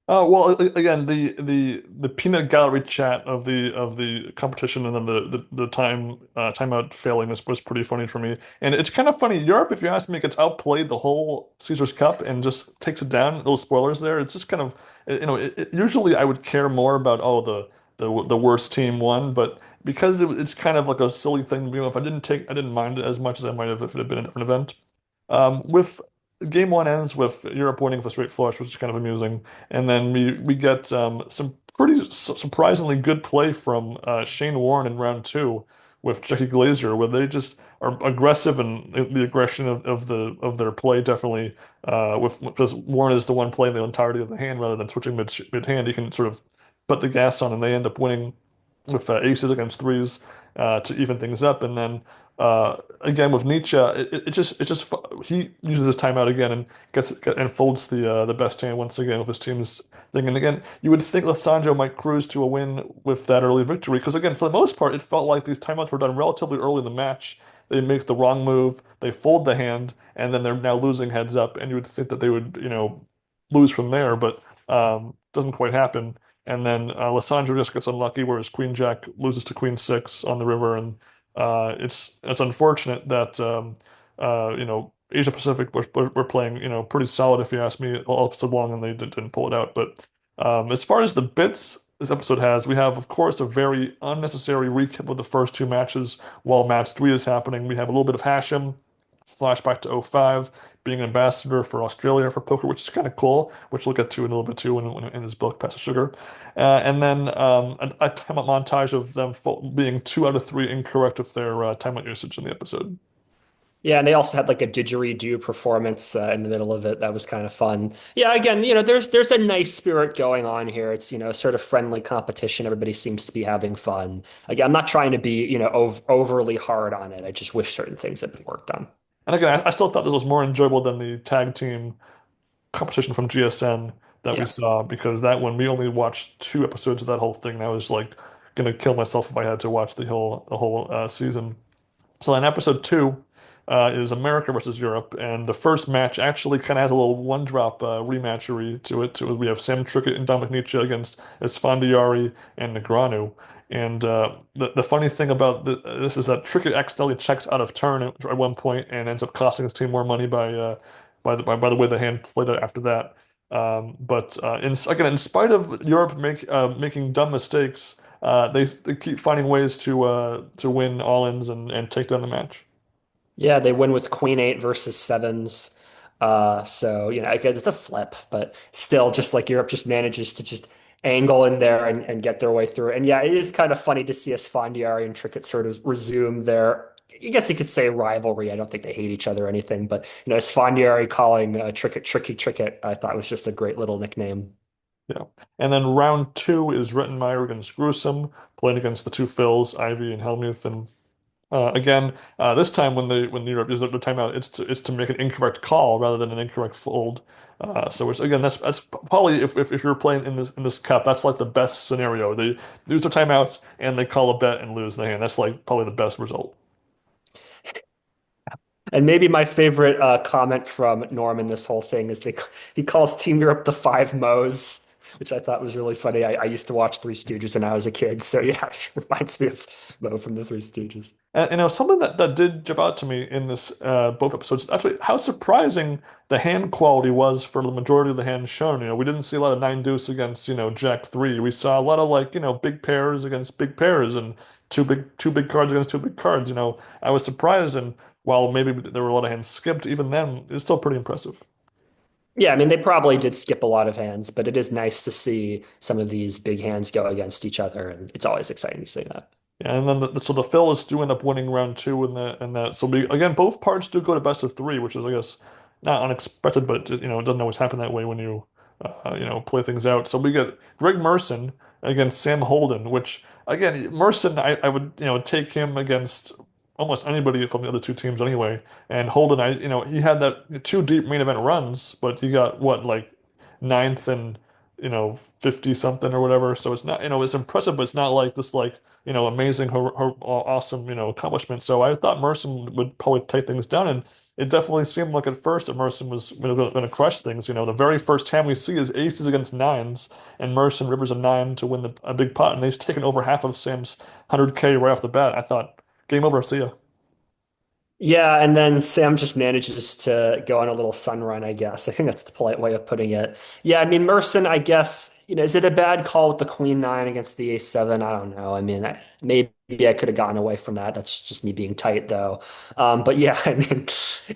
Well, again, the peanut gallery chat of the competition and then the timeout failing was pretty funny for me. And it's kind of funny. Europe, if you ask me, gets outplayed the whole Caesars Cup and just takes it down. Those spoilers there. It's just kind of, usually I would care more about the worst team won, but because it's kind of like a silly thing. If I didn't mind it as much as I might have if it had been a different event. With game one ends with Europe winning with a straight flush, which is kind of amusing. And then we get some pretty surprisingly good play from Shane Warne in round two with Jackie Glazier, where they just are aggressive and the aggression of their play definitely because Warne is the one playing the entirety of the hand rather than switching mid hand. He can sort of put the gas on, and they end up winning with aces against threes to even things up. And then again with Nietzsche, he uses his timeout again and and folds the best hand once again with his team's thing. And again, you would think Lissandro might cruise to a win with that early victory because again, for the most part, it felt like these timeouts were done relatively early in the match. They make the wrong move, they fold the hand, and then they're now losing heads up. And you would think that they would, lose from there, but doesn't quite happen. And then Lissandro just gets unlucky, whereas Queen Jack loses to Queen Six on the river, and it's unfortunate that Asia Pacific were playing pretty solid if you ask me all episode long, and they didn't pull it out. But as far as the bits this episode has, we have of course a very unnecessary recap of the first two matches while match three is happening. We have a little bit of Hashem flashback to '05, being an ambassador for Australia for poker, which is kind of cool, which we'll get to in a little bit too in his book, Pass the Sugar. And then a timeout montage of them being 2 out of 3 incorrect with their timeout usage in the episode. Yeah, and they also had like a didgeridoo performance in the middle of it. That was kind of fun. Yeah, again, there's a nice spirit going on here. It's, sort of friendly competition. Everybody seems to be having fun. Again, I'm not trying to be, overly hard on it. I just wish certain things had been worked on. And again, I still thought this was more enjoyable than the tag team competition from GSN that we Yeah. saw because that one we only watched 2 episodes of that whole thing. And I was like gonna kill myself if I had to watch the whole season. So in episode 2 is America versus Europe, and the first match actually kind of has a little one drop rematchery to it. We have Sam Trickett and Dominic Nietzsche against Esfandiari and Negreanu. And the funny thing about this is that Trickett accidentally checks out of turn at one point and ends up costing his team more money by the way the hand played it after that. But again, in spite of Europe making dumb mistakes, they keep finding ways to win all-ins and take down the match. Yeah, they win with Queen 8 versus sevens. So, again, it's a flip, but still, just like Europe just manages to just angle in there and get their way through. And yeah, it is kind of funny to see Esfandiari and Trickett sort of resume their, I guess you could say rivalry. I don't think they hate each other or anything, but Esfandiari calling Trickett Tricky Trickett, I thought was just a great little nickname. Yeah. And then round 2 is Rettenmeier against Gruesome, playing against the two Phils, Ivy and Helmuth. And again, this time when Europe uses the timeout, it's to make an incorrect call rather than an incorrect fold. So it's again that's probably if you're playing in this cup, that's like the best scenario. They use their timeouts and they call a bet and lose the hand. That's like probably the best result. And maybe my favorite comment from Norm in this whole thing is he calls Team Europe the Five Mo's, which I thought was really funny. I used to watch Three Stooges when I was a kid, so yeah, it reminds me of Mo from the Three Stooges. And something that did jump out to me in this both episodes, actually, how surprising the hand quality was for the majority of the hands shown. We didn't see a lot of nine deuce against Jack three. We saw a lot of like big pairs against big pairs and two big cards against two big cards. I was surprised, and while maybe there were a lot of hands skipped, even then it's still pretty impressive. Yeah, I mean, they probably did skip a lot of hands, but it is nice to see some of these big hands go against each other, and it's always exciting to see that. Yeah, and then so the Phils do end up winning round 2 in that. So we again both parts do go to best of 3, which is I guess not unexpected, but it doesn't always happen that way when you play things out. So we get Greg Merson against Sam Holden, which again Merson I would take him against almost anybody from the other two teams anyway. And Holden he had that 2 deep main event runs, but he got what like ninth and 50 something or whatever. So it's not it's impressive, but it's not like this like amazing, awesome, accomplishment. So I thought Merson would probably take things down, and it definitely seemed like at first that Merson was going to crush things. The very first hand we see is aces against nines, and Merson rivers a nine to win a big pot, and they've taken over half of Sam's 100K right off the bat. I thought, game over, see ya. Yeah, and then Sam just manages to go on a little sun run, I guess. I think that's the polite way of putting it. Yeah, I mean, Merson, I guess, is it a bad call with the Queen Nine against the Ace Seven? I don't know. I mean, maybe I could have gotten away from that. That's just me being tight, though. But yeah, I mean,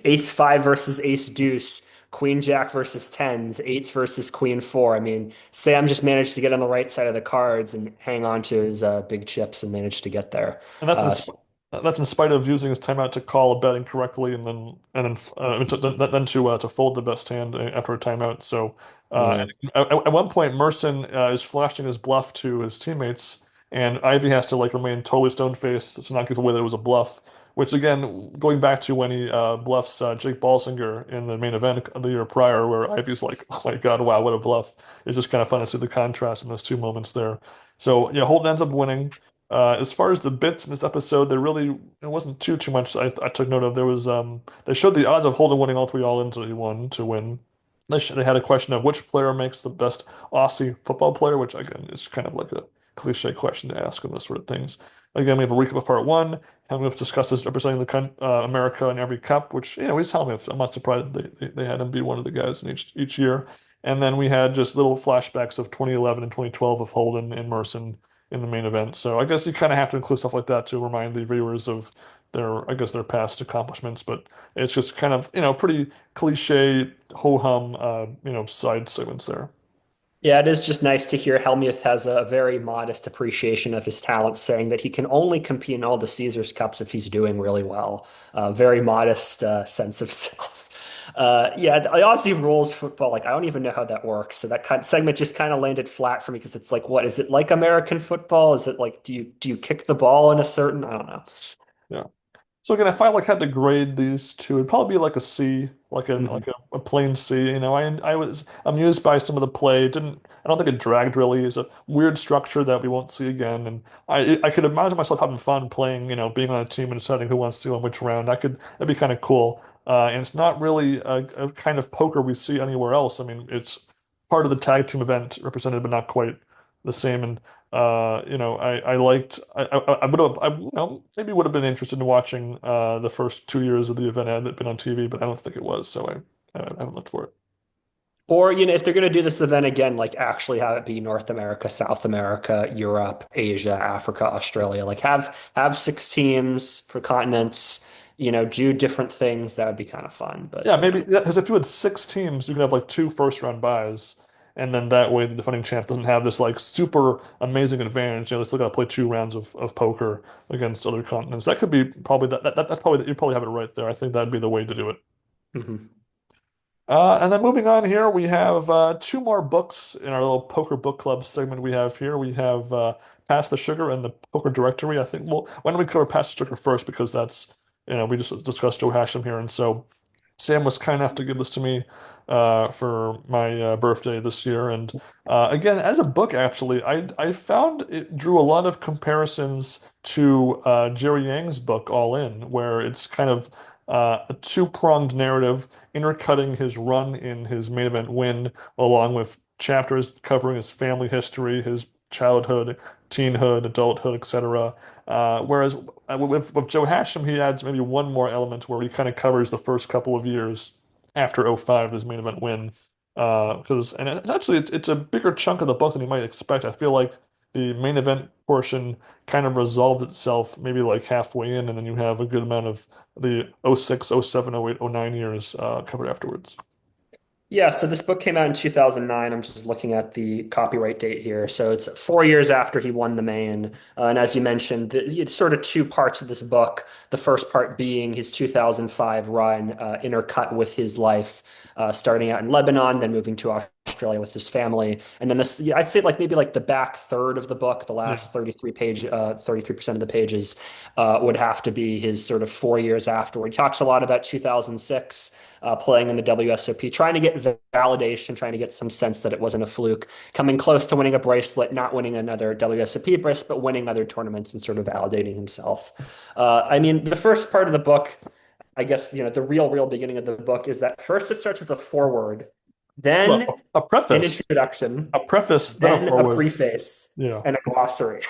Ace Five versus Ace Deuce, Queen Jack versus tens, eights versus Queen Four. I mean, Sam just managed to get on the right side of the cards and hang on to his big chips and managed to get there. And that's So, that's in spite of using his timeout to call a bet incorrectly, and then to fold the best hand after a timeout. So yeah. at one point, Merson is flashing his bluff to his teammates, and Ivy has to like remain totally stone-faced to not give away that it was a bluff. Which again, going back to when he bluffs Jake Balsinger in the main event the year prior, where Ivy's like, "Oh my God, wow, what a bluff!" It's just kind of fun to see the contrast in those two moments there. So yeah, Holden ends up winning. As far as the bits in this episode, there really it wasn't too much I took note of. There was they showed the odds of Holden winning all three all-ins that he won to win. They had a question of which player makes the best Aussie football player, which again is kind of like a cliche question to ask on those sort of things. Again, we have a recap of part one. Helmuth discusses representing America in every cup, which he's Helmuth. I'm not surprised they had him be one of the guys in each year. And then we had just little flashbacks of 2011 and 2012 of Holden and Merson in the main event. So I guess you kind of have to include stuff like that to remind the viewers of their, I guess, their past accomplishments. But it's just kind of, pretty cliche ho-hum, side segments there. Yeah, it is just nice to hear Helmuth has a very modest appreciation of his talents, saying that he can only compete in all the Caesars Cups if he's doing really well. Very modest sense of self. Yeah, the Aussie rules football, like I don't even know how that works. So that segment just kind of landed flat for me because it's like, what is it like American football? Is it like do you kick the ball in a certain? I don't know. Yeah. So again, if I like had to grade these two, it'd probably be like a C, like a Mhm. a plain C. I was amused by some of the play. Didn't I don't think it dragged really. It's a weird structure that we won't see again. And I could imagine myself having fun playing, being on a team and deciding who wants to go in which round. That'd be kind of cool. And it's not really a kind of poker we see anywhere else. I mean, it's part of the tag team event represented, but not quite the same. And I liked. I would have. Maybe would have been interested in watching the first 2 years of the event had it been on TV, but I don't think it was, so I haven't looked for it. Or, if they're going to do this event again, like actually have it be North America, South America, Europe, Asia, Africa, Australia, like have 6 teams for continents, do different things. That would be kind of fun. But, Yeah, maybe because if you had 6 teams, you could have like two first-round buys, and then that way the defending champ doesn't have this like super amazing advantage. They still got to play 2 rounds of poker against other continents. That could be probably that's probably you probably have it right there. I think that'd be the way to do it. mhm. And then moving on here, we have two more books in our little poker book club segment we have here. We have Pass the Sugar and the Poker Directory. I think, well, why don't we cover Pass the Sugar first because that's, we just discussed Joe Hashem here. And so Sam was kind enough to give this to me for my birthday this year. And again, as a book, actually, I found it drew a lot of comparisons to Jerry Yang's book, All In, where it's kind of a two-pronged narrative intercutting his run in his main event win, along with chapters covering his family history, his childhood, teenhood, adulthood, etc. Whereas with Joe Hashem, he adds maybe one more element where he kind of covers the first couple of years after '05, his main event win. Actually it's a bigger chunk of the book than you might expect. I feel like the main event portion kind of resolved itself maybe like halfway in, and then you have a good amount of the '06, '07, '08, '09 years covered afterwards. Yeah, so this book came out in 2009. I'm just looking at the copyright date here. So it's 4 years after he won the main. And as you mentioned, it's sort of two parts of this book. The first part being his 2005 run, intercut with his life, starting out in Lebanon, then moving to Australia with his family. And then this, yeah, I'd say like maybe like the back third of the book, the Yeah. last 33% of the pages, would have to be his sort of 4 years afterward. He talks a lot about 2006 playing in the WSOP, trying to get validation, trying to get some sense that it wasn't a fluke, coming close to winning a bracelet, not winning another WSOP bracelet, but winning other tournaments and sort of validating himself. I mean, the first part of the book, I guess, the real beginning of the book is that first it starts with a foreword, then Well, a an preface, introduction, a preface, then a then a forward. preface, Yeah. and a glossary.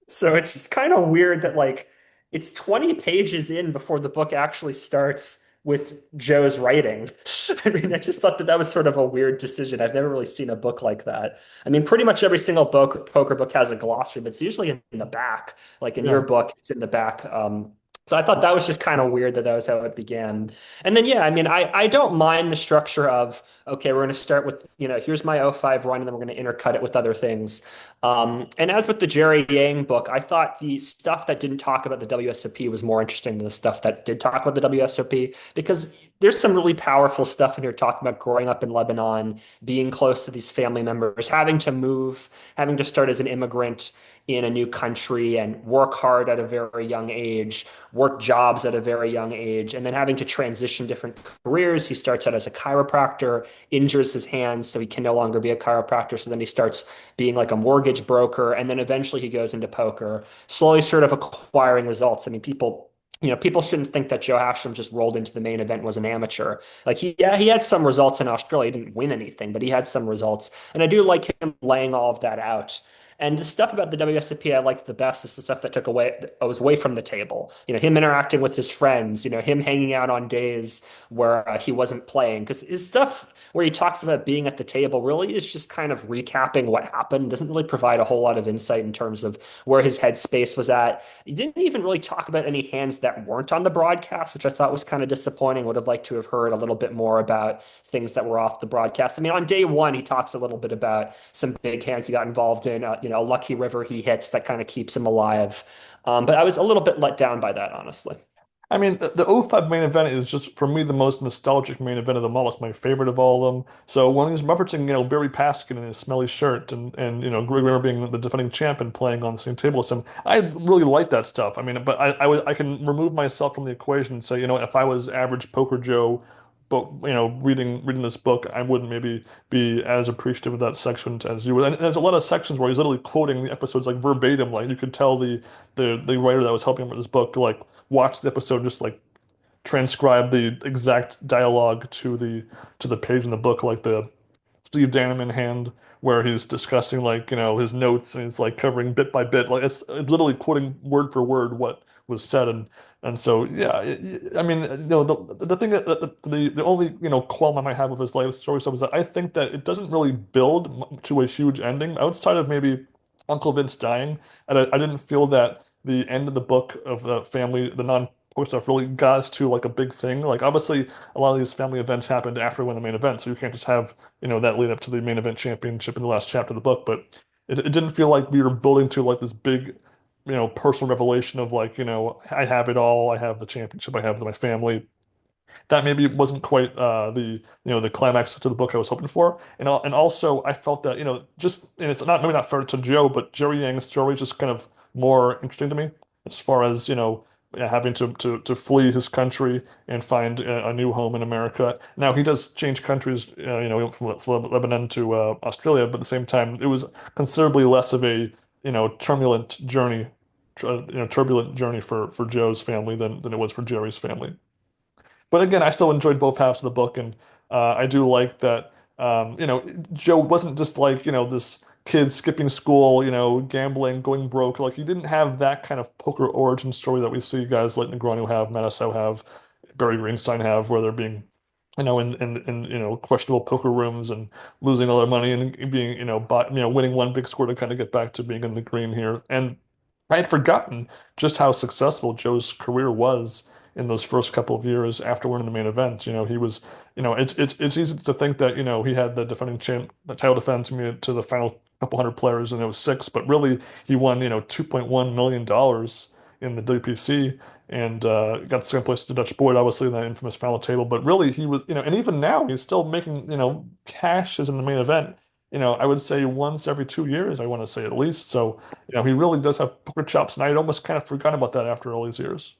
So it's just kind of weird that like it's 20 pages in before the book actually starts with Joe's writing. I mean, I just thought that was sort of a weird decision. I've never really seen a book like that. I mean, pretty much every single poker book has a glossary, but it's usually in the back. Like in your Yeah. book, it's in the back. So I thought that was just kind of weird that was how it began. And then, yeah, I mean, I don't mind the structure of, okay, we're going to start with, here's my '05 run, and then we're going to intercut it with other things. And as with the Jerry Yang book, I thought the stuff that didn't talk about the WSOP was more interesting than the stuff that did talk about the WSOP because there's some really powerful stuff in here talking about growing up in Lebanon, being close to these family members, having to move, having to start as an immigrant in a new country and work hard at a very young age, work jobs at a very young age, and then having to transition different careers. He starts out as a chiropractor, injures his hands, so he can no longer be a chiropractor. So then he starts being like a mortgage broker, and then eventually he goes into poker, slowly sort of acquiring results. I mean, people shouldn't think that Joe Hashem just rolled into the main event was an amateur. Like he had some results in Australia. He didn't win anything, but he had some results. And I do like him laying all of that out. And the stuff about the WSOP I liked the best is the stuff that took away was away from the table. Him interacting with his friends, him hanging out on days where he wasn't playing. Because his stuff where he talks about being at the table really is just kind of recapping what happened. Doesn't really provide a whole lot of insight in terms of where his headspace was at. He didn't even really talk about any hands that weren't on the broadcast, which I thought was kind of disappointing. Would have liked to have heard a little bit more about things that were off the broadcast. I mean, on day one, he talks a little bit about some big hands he got involved in, a lucky river he hits that kind of keeps him alive. But I was a little bit let down by that, honestly. I mean, the '05 main event is just for me the most nostalgic main event of them all. It's my favorite of all of them. So when he's referencing, Barry Paskin in his smelly shirt and Greg Rimmer being the defending champ and playing on the same table as him, I really like that stuff. I mean, but I can remove myself from the equation and say, if I was average poker Joe, but reading this book, I wouldn't maybe be as appreciative of that section as you would. And there's a lot of sections where he's literally quoting the episodes like verbatim. Like you could tell the writer that was helping him with this book like watch the episode just like transcribe the exact dialogue to the page in the book, like the Steve Danneman hand where he's discussing like his notes and it's like covering bit by bit, like it's literally quoting word for word what was said, and so yeah, I mean the thing the only qualm I might have with his life story stuff is that I think that it doesn't really build to a huge ending outside of maybe Uncle Vince dying, and I didn't feel that the end of the book of the family, the non-post stuff, really got us to like a big thing. Like obviously, a lot of these family events happened after we won the main event, so you can't just have that lead up to the main event championship in the last chapter of the book. But it didn't feel like we were building to like this big, personal revelation of like I have it all, I have the championship, I have my family. That maybe wasn't quite the climax to the book I was hoping for, and also I felt that just and it's not maybe not fair to Joe, but Jerry Yang's story is just kind of more interesting to me as far as having to flee his country and find a new home in America. Now he does change countries, from Lebanon to Australia, but at the same time it was considerably less of a turbulent journey, turbulent journey for Joe's family than it was for Jerry's family. But again, I still enjoyed both halves of the book, and I do like that. Joe wasn't just like this kid skipping school, gambling, going broke. Like he didn't have that kind of poker origin story that we see guys like Negreanu have, Manasow have, Barry Greenstein have, where they're being, in questionable poker rooms and losing all their money and being, winning one big score to kind of get back to being in the green here. And I had forgotten just how successful Joe's career was in those first couple of years after winning the main event. He was, it's easy to think that, he had the defending champ, the title defense to the final couple hundred players in '06, but really he won, $2.1 million in the WPC and got second place to Dutch Boyd, obviously in that infamous final table. But really he was, and even now he's still making, cash as in the main event. I would say once every 2 years, I want to say at least. So, he really does have poker chops, and I'd almost kind of forgotten about that after all these years.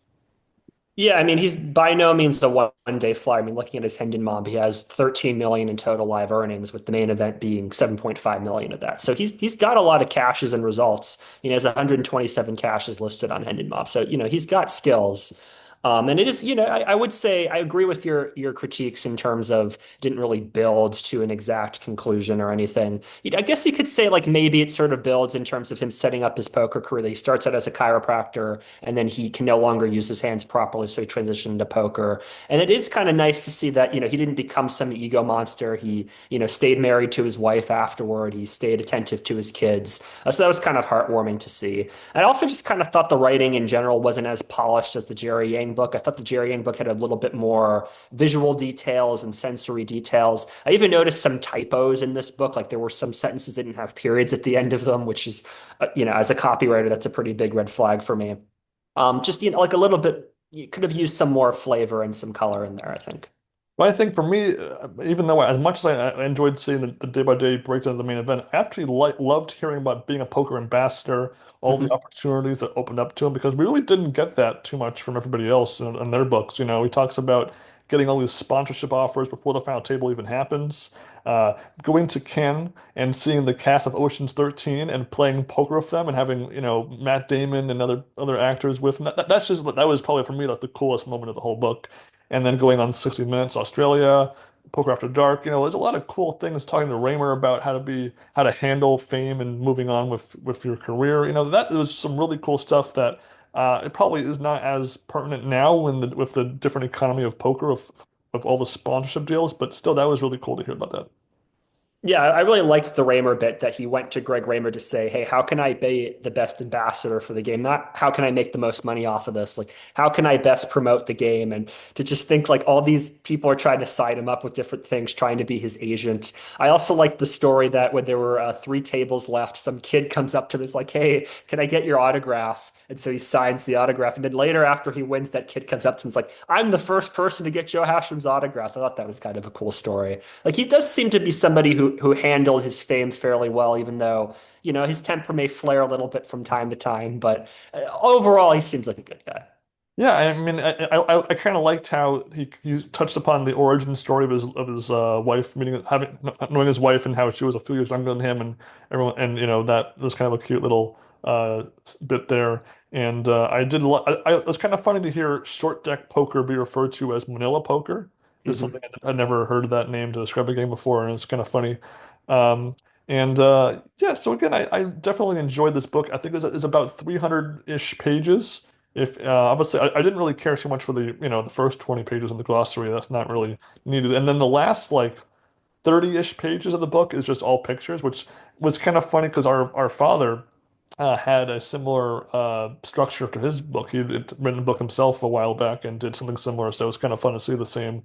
Yeah, I mean, he's by no means a one day flyer. I mean, looking at his Hendon Mob, he has 13 million in total live earnings, with the main event being 7.5 million of that. So he's got a lot of cashes and results. He has 127 cashes listed on Hendon Mob. So, he's got skills. And it is, I would say I agree with your critiques in terms of didn't really build to an exact conclusion or anything. I guess you could say like maybe it sort of builds in terms of him setting up his poker career. That he starts out as a chiropractor and then he can no longer use his hands properly, so he transitioned to poker. And it is kind of nice to see that, he didn't become some ego monster. He, stayed married to his wife afterward. He stayed attentive to his kids. So that was kind of heartwarming to see. I also just kind of thought the writing in general wasn't as polished as the Jerry Yang book. I thought the Jerry Yang book had a little bit more visual details and sensory details. I even noticed some typos in this book. Like there were some sentences that didn't have periods at the end of them, which is, as a copywriter, that's a pretty big red flag for me. Just, like a little bit, you could have used some more flavor and some color in there, I think. But I think for me, even though as much as I enjoyed seeing the day-by-day breakdown of the main event, I actually loved hearing about being a poker ambassador, all the Mhm. opportunities that opened up to him, because we really didn't get that too much from everybody else in their books. He talks about getting all these sponsorship offers before the final table even happens, uh, going to Ken and seeing the cast of Ocean's 13 and playing poker with them and having, Matt Damon and other actors with him. That was probably for me like the coolest moment of the whole book. And then going on 60 Minutes Australia, Poker After Dark. There's a lot of cool things talking to Raymer about how to handle fame and moving on with your career. That was some really cool stuff that it probably is not as pertinent now with the different economy of poker of all the sponsorship deals, but still that was really cool to hear about that. Yeah, I really liked the Raymer bit that he went to Greg Raymer to say, "Hey, how can I be the best ambassador for the game? Not how can I make the most money off of this? Like, how can I best promote the game?" And to just think like all these people are trying to side him up with different things, trying to be his agent. I also like the story that when there were three tables left, some kid comes up to him and is like, "Hey, can I get your autograph?" And so he signs the autograph. And then later, after he wins, that kid comes up to him and is like, "I'm the first person to get Joe Hashem's autograph." I thought that was kind of a cool story. Like he does seem to be somebody who handled his fame fairly well, even though, his temper may flare a little bit from time to time. But overall, he seems like a good guy. Yeah, I mean, I kind of liked how he touched upon the origin story of his wife meeting having knowing his wife and how she was a few years younger than him and everyone and that was kind of a cute little bit there. And I did it was kind of funny to hear short deck poker be referred to as Manila poker. It's something Hmm. I'd never heard of that name to describe a game before, and it's kind of funny. And yeah, so again, I definitely enjoyed this book. I think it's about 300-ish pages. If obviously I didn't really care too much for the first 20 pages in the glossary. That's not really needed. And then the last like 30-ish pages of the book is just all pictures, which was kind of funny because our father had a similar structure to his book. He'd written a book himself a while back and did something similar. So it's kind of fun to see the same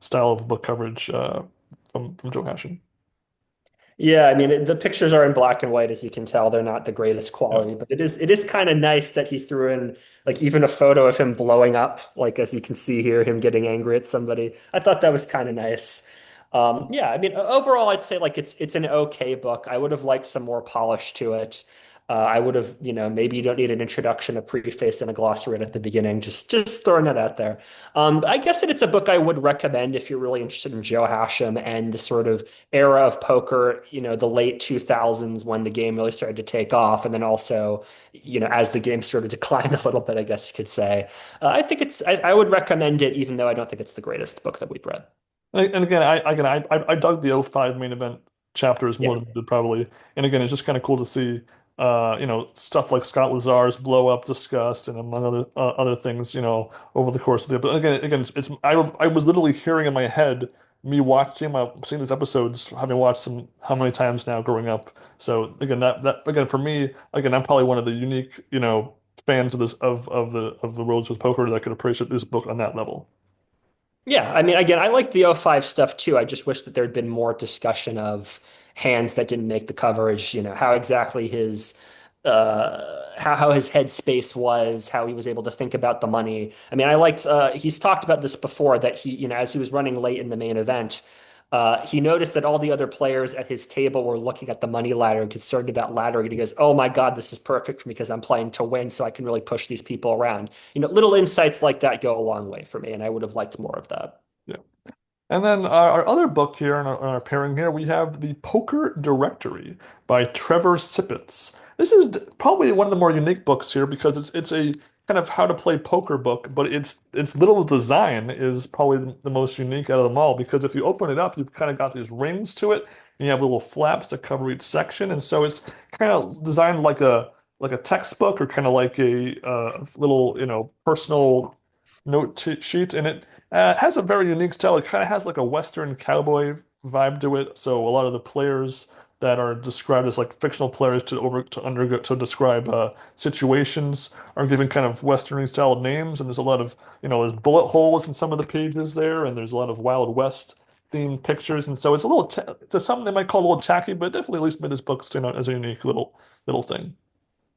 style of book coverage from Joe Hashem. Yeah, I mean the pictures are in black and white, as you can tell. They're not the greatest Yeah. quality, but it is kind of nice that he threw in like even a photo of him blowing up, like as you can see here, him getting angry at somebody. I thought that was kind of nice. Yeah, I mean overall, I'd say like it's an okay book. I would have liked some more polish to it. I would have, maybe you don't need an introduction, a preface, and a glossary right at the beginning. Just throwing that out there. I guess that it's a book I would recommend if you're really interested in Joe Hashem and the sort of era of poker, the late 2000s when the game really started to take off. And then also, as the game sort of declined a little bit, I guess you could say. I think I would recommend it, even though I don't think it's the greatest book that we've read. And again, I dug the '05 main event chapters more Yeah. than I did probably. And again, it's just kind of cool to see, stuff like Scott Lazar's blow up discussed and among other things, over the course of the. But again, I was literally hearing in my head me seeing these episodes, having watched them how many times now growing up. So again, that again for me, again, I'm probably one of the unique, fans of this of the Roads with Poker that could appreciate this book on that level. Yeah, I mean, again, I like the '05 stuff too. I just wish that there'd been more discussion of hands that didn't make the coverage, how exactly how his headspace was, how he was able to think about the money. I mean, I liked he's talked about this before that he, as he was running late in the main event, he noticed that all the other players at his table were looking at the money ladder and concerned about laddering. And he goes, "Oh my God, this is perfect for me because I'm playing to win, so I can really push these people around." Little insights like that go a long way for me, and I would have liked more of that. Yeah. And then our other book here in our pairing here, we have The Poker Directory by Trevor Sippets. This is probably one of the more unique books here because it's a kind of how to play poker book, but its little design is probably the most unique out of them all because if you open it up, you've kind of got these rings to it, and you have little flaps to cover each section, and so it's kind of designed like a textbook or kind of like a little personal sheet, and it has a very unique style. It kind of has like a Western cowboy vibe to it. So a lot of the players that are described as like fictional players to describe situations are given kind of Western style names. And there's a lot of there's bullet holes in some of the pages there, and there's a lot of Wild West themed pictures. And so it's a little to some they might call it a little tacky, but it definitely at least made this book stand out as a unique little thing.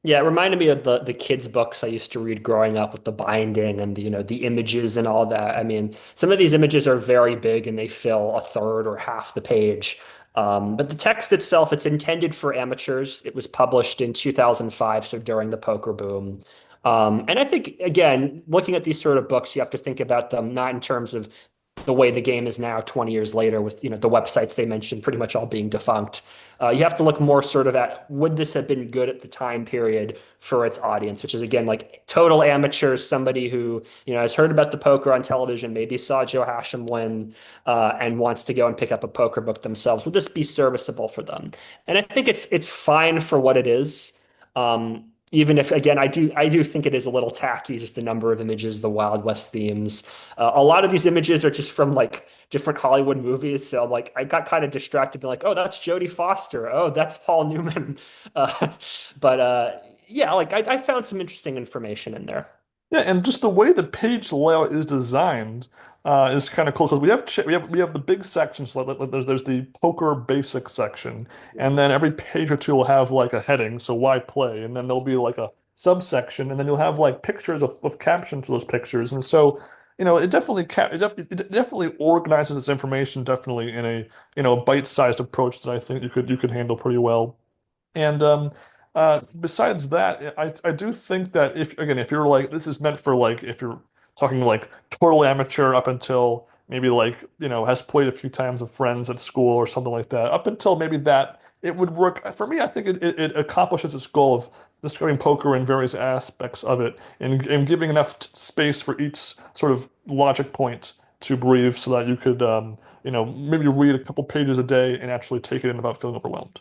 Yeah, it reminded me of the kids' books I used to read growing up with the binding and the images and all that. I mean, some of these images are very big and they fill a third or half the page. But the text itself, it's intended for amateurs. It was published in 2005, so during the poker boom. And I think, again, looking at these sort of books, you have to think about them not in terms of the way the game is now 20 years later with, the websites they mentioned pretty much all being defunct. You have to look more sort of at would this have been good at the time period for its audience, which is again like total amateurs, somebody who, has heard about the poker on television, maybe saw Joe Hachem win, and wants to go and pick up a poker book themselves. Would this be serviceable for them? And I think it's fine for what it is. Even if again, I do think it is a little tacky, just the number of images, the Wild West themes. A lot of these images are just from like different Hollywood movies. So like I got kind of distracted, being like, oh, that's Jodie Foster. Oh, that's Paul Newman. Uh, but yeah, like I found some interesting information in there. Yeah, and just the way the page layout is designed is kind of cool because we have the big sections. So there's the poker basic section, and then every page or two will have like a heading, so why play, and then there'll be like a subsection, and then you'll have like pictures of captions to those pictures, and so it definitely organizes its information definitely in a bite-sized approach that I think you could handle pretty well. And besides that, I do think that if you're like this is meant for like if you're talking like total amateur up until maybe like has played a few times with friends at school or something like that, up until maybe that it would work for me. I think it accomplishes its goal of describing poker in various aspects of it and giving enough space for each sort of logic point to breathe so that you could maybe read a couple pages a day and actually take it in without feeling overwhelmed.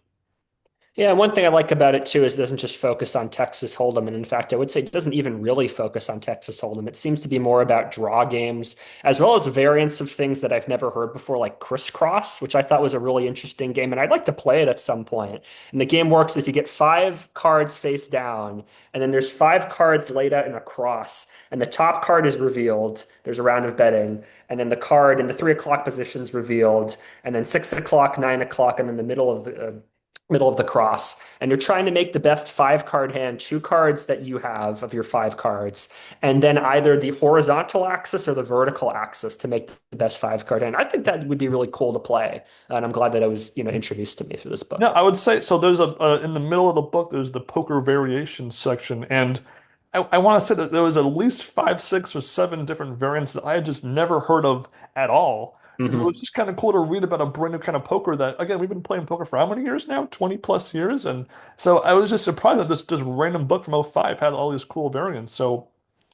Yeah, one thing I like about it too is it doesn't just focus on Texas Hold'em. And in fact, I would say it doesn't even really focus on Texas Hold'em. It seems to be more about draw games, as well as variants of things that I've never heard before, like Crisscross, which I thought was a really interesting game. And I'd like to play it at some point. And the game works is you get 5 cards face down, and then there's 5 cards laid out in a cross. And the top card is revealed. There's a round of betting. And then the card in the 3 o'clock position is revealed. And then 6 o'clock, 9 o'clock, and then the middle of the cross, and you're trying to make the best 5 card hand, 2 cards that you have of your 5 cards, and then either the horizontal axis or the vertical axis to make the best 5 card hand. I think that would be really cool to play, and I'm glad that it was introduced to me through this Yeah, book. I would say so. There's in the middle of the book, there's the poker variations section, and I want to say that there was at least five, six, or seven different variants that I had just never heard of at all. And so it was Hmm. just kind of cool to read about a brand new kind of poker that, again, we've been playing poker for how many years now? 20 plus years. And so I was just surprised that this just random book from '05 had all these cool variants. So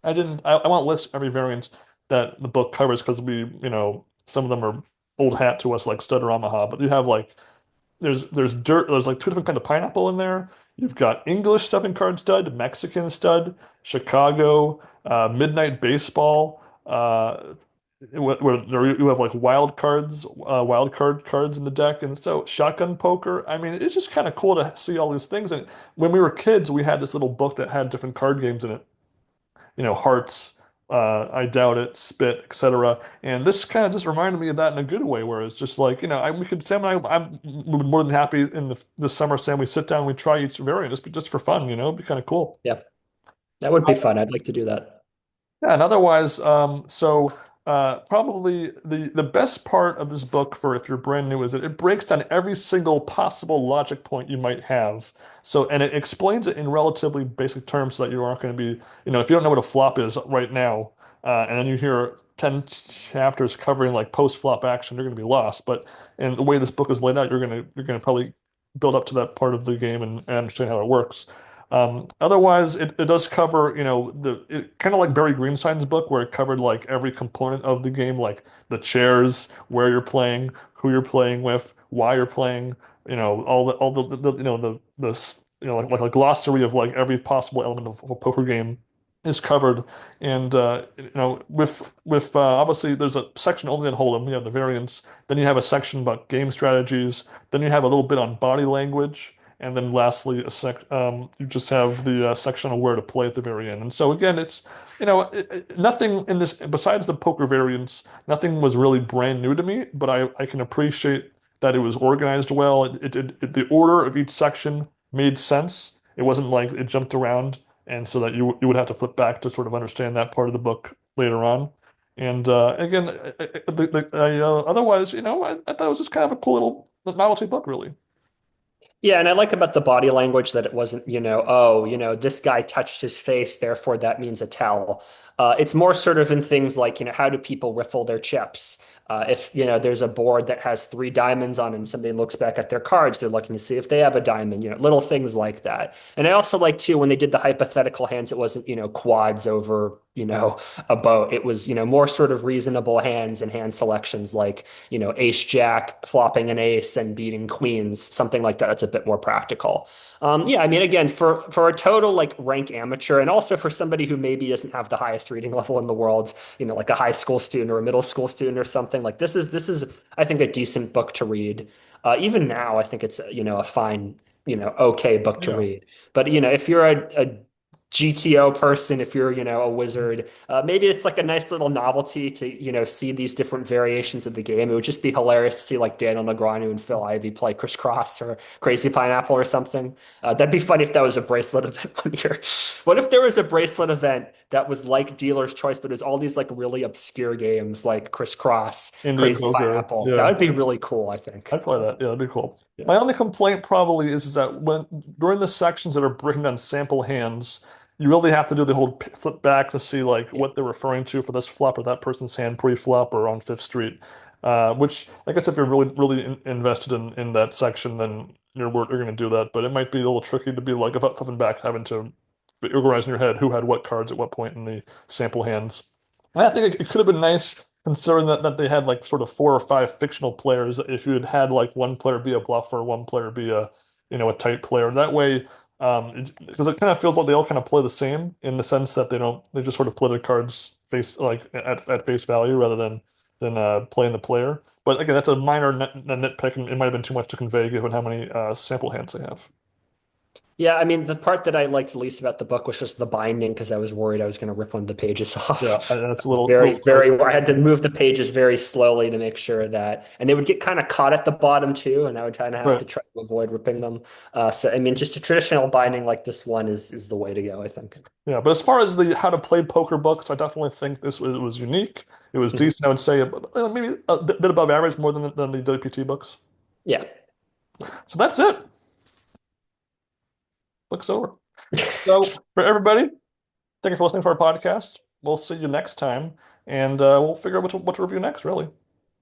I won't list every variant that the book covers because some of them are old hat to us like Stutter Omaha, but you have like there's like two different kind of pineapple in there. You've got English 7 card stud, Mexican stud, Chicago, Midnight Baseball, where you have like wild card cards in the deck, and so shotgun poker. I mean, it's just kind of cool to see all these things. And when we were kids, we had this little book that had different card games in it, hearts, I doubt it, spit, etc. And this kind of just reminded me of that in a good way, where it's just like, we could, Sam and I'm more than happy in the summer, Sam, we sit down, we try each variant just for fun, it'd be kind of cool. Yeah, that would be fun. I'd like to do that. Yeah, and otherwise, probably the best part of this book for if you're brand new is that it breaks down every single possible logic point you might have. So, and it explains it in relatively basic terms so that you aren't going to be, if you don't know what a flop is right now, and then you hear 10 chapters covering like post-flop action, you're going to be lost. But in the way this book is laid out, you're going to probably build up to that part of the game and understand how it works. Otherwise, it does cover, kind of like Barry Greenstein's book, where it covered like every component of the game, like the chairs, where you're playing, who you're playing with, why you're playing, all the like a glossary of like every possible element of a poker game is covered. And with obviously there's a section only on Hold'em, you have the variants, then you have a section about game strategies, then you have a little bit on body language. And then lastly, you just have the section on where to play at the very end. And so again, it's nothing in this besides the poker variants. Nothing was really brand new to me, but I can appreciate that it was organized well. The order of each section made sense. It wasn't like it jumped around, and so that you would have to flip back to sort of understand that part of the book later on. And again, otherwise, I thought it was just kind of a cool little novelty book, really. Yeah, and I like about the body language that it wasn't, oh, this guy touched his face, therefore that means a tell. It's more sort of in things like, how do people riffle their chips? If, there's a board that has three diamonds on it and somebody looks back at their cards, they're looking to see if they have a diamond, little things like that. And I also like too, when they did the hypothetical hands, it wasn't, quads over, a boat. It was, more sort of reasonable hands and hand selections like, ace jack, flopping an ace and beating queens, something like that. That's a bit more practical. Yeah, I mean, again, for a total like rank amateur, and also for somebody who maybe doesn't have the highest reading level in the world, like a high school student or a middle school student or something, like this is I think a decent book to read. Even now, I think it's a fine, okay book to Yeah. read. But if you're a GTO person, if you're, a wizard, maybe it's like a nice little novelty to, see these different variations of the game. It would just be hilarious to see like Daniel Negreanu and Phil Ivey play Crisscross or Crazy Pineapple or something. That'd be funny if that was a bracelet event one year. What if there was a bracelet event that was like Dealer's Choice, but it was all these like really obscure games like Crisscross, India Crazy poker. Pineapple? That Yeah. would be really cool, I think. I'd play that. Yeah, that'd be cool. Yeah. My only complaint probably is that when during the sections that are breaking down sample hands, you really have to do the whole flip back to see like Yeah. what they're referring to for this flop or that person's hand pre-flop or on Fifth Street. Which I guess if you're really invested in that section, then you're going to do that. But it might be a little tricky to be like about flipping back, having to organize in your head who had what cards at what point in the sample hands. I think it could have been nice considering that they had like sort of four or five fictional players. If you had like one player be a bluffer, one player be a tight player. That way, because it kind of feels like they all kind of play the same in the sense that they just sort of play their cards face like at face value rather than playing the player. But again, that's a minor nitpick, and it might have been too much to convey given how many sample hands they have. Yeah, I mean, the part that I liked least about the book was just the binding because I was worried I was going to rip one of the pages Yeah, off. and that's a It's little very, close. very, I had to move the pages very slowly to make sure that, and they would get kind of caught at the bottom too, and I would kind of have to Right. try to avoid ripping them. So, I mean, just a traditional binding like this one is the way to go, I think. Yeah, but as far as the how to play poker books, I definitely think this was unique. It was Mhm. decent. I would say maybe a bit above average, more than the WPT books. Yeah. So that's it. Book's over. So for everybody, thank you for listening to our podcast. We'll see you next time, and we'll figure out what to review next, really.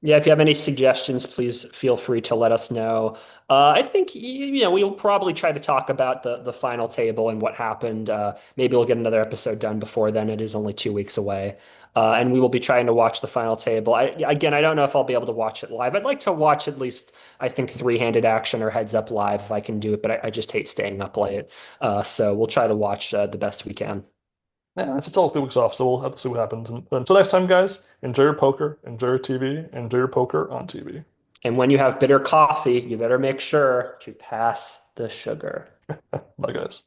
Yeah, if you have any suggestions, please feel free to let us know. I think we'll probably try to talk about the final table and what happened. Maybe we'll get another episode done before then. It is only 2 weeks away, and we will be trying to watch the final table. Again, I don't know if I'll be able to watch it live. I'd like to watch at least, I think, three-handed action or heads up live if I can do it, but I just hate staying up late. So we'll try to watch the best we can. Yeah, it's all 3 weeks off, so we'll have to see what happens. And until next time, guys, enjoy your poker, enjoy your TV, enjoy your poker on TV. And when you have bitter coffee, you better make sure to pass the sugar. Bye, guys.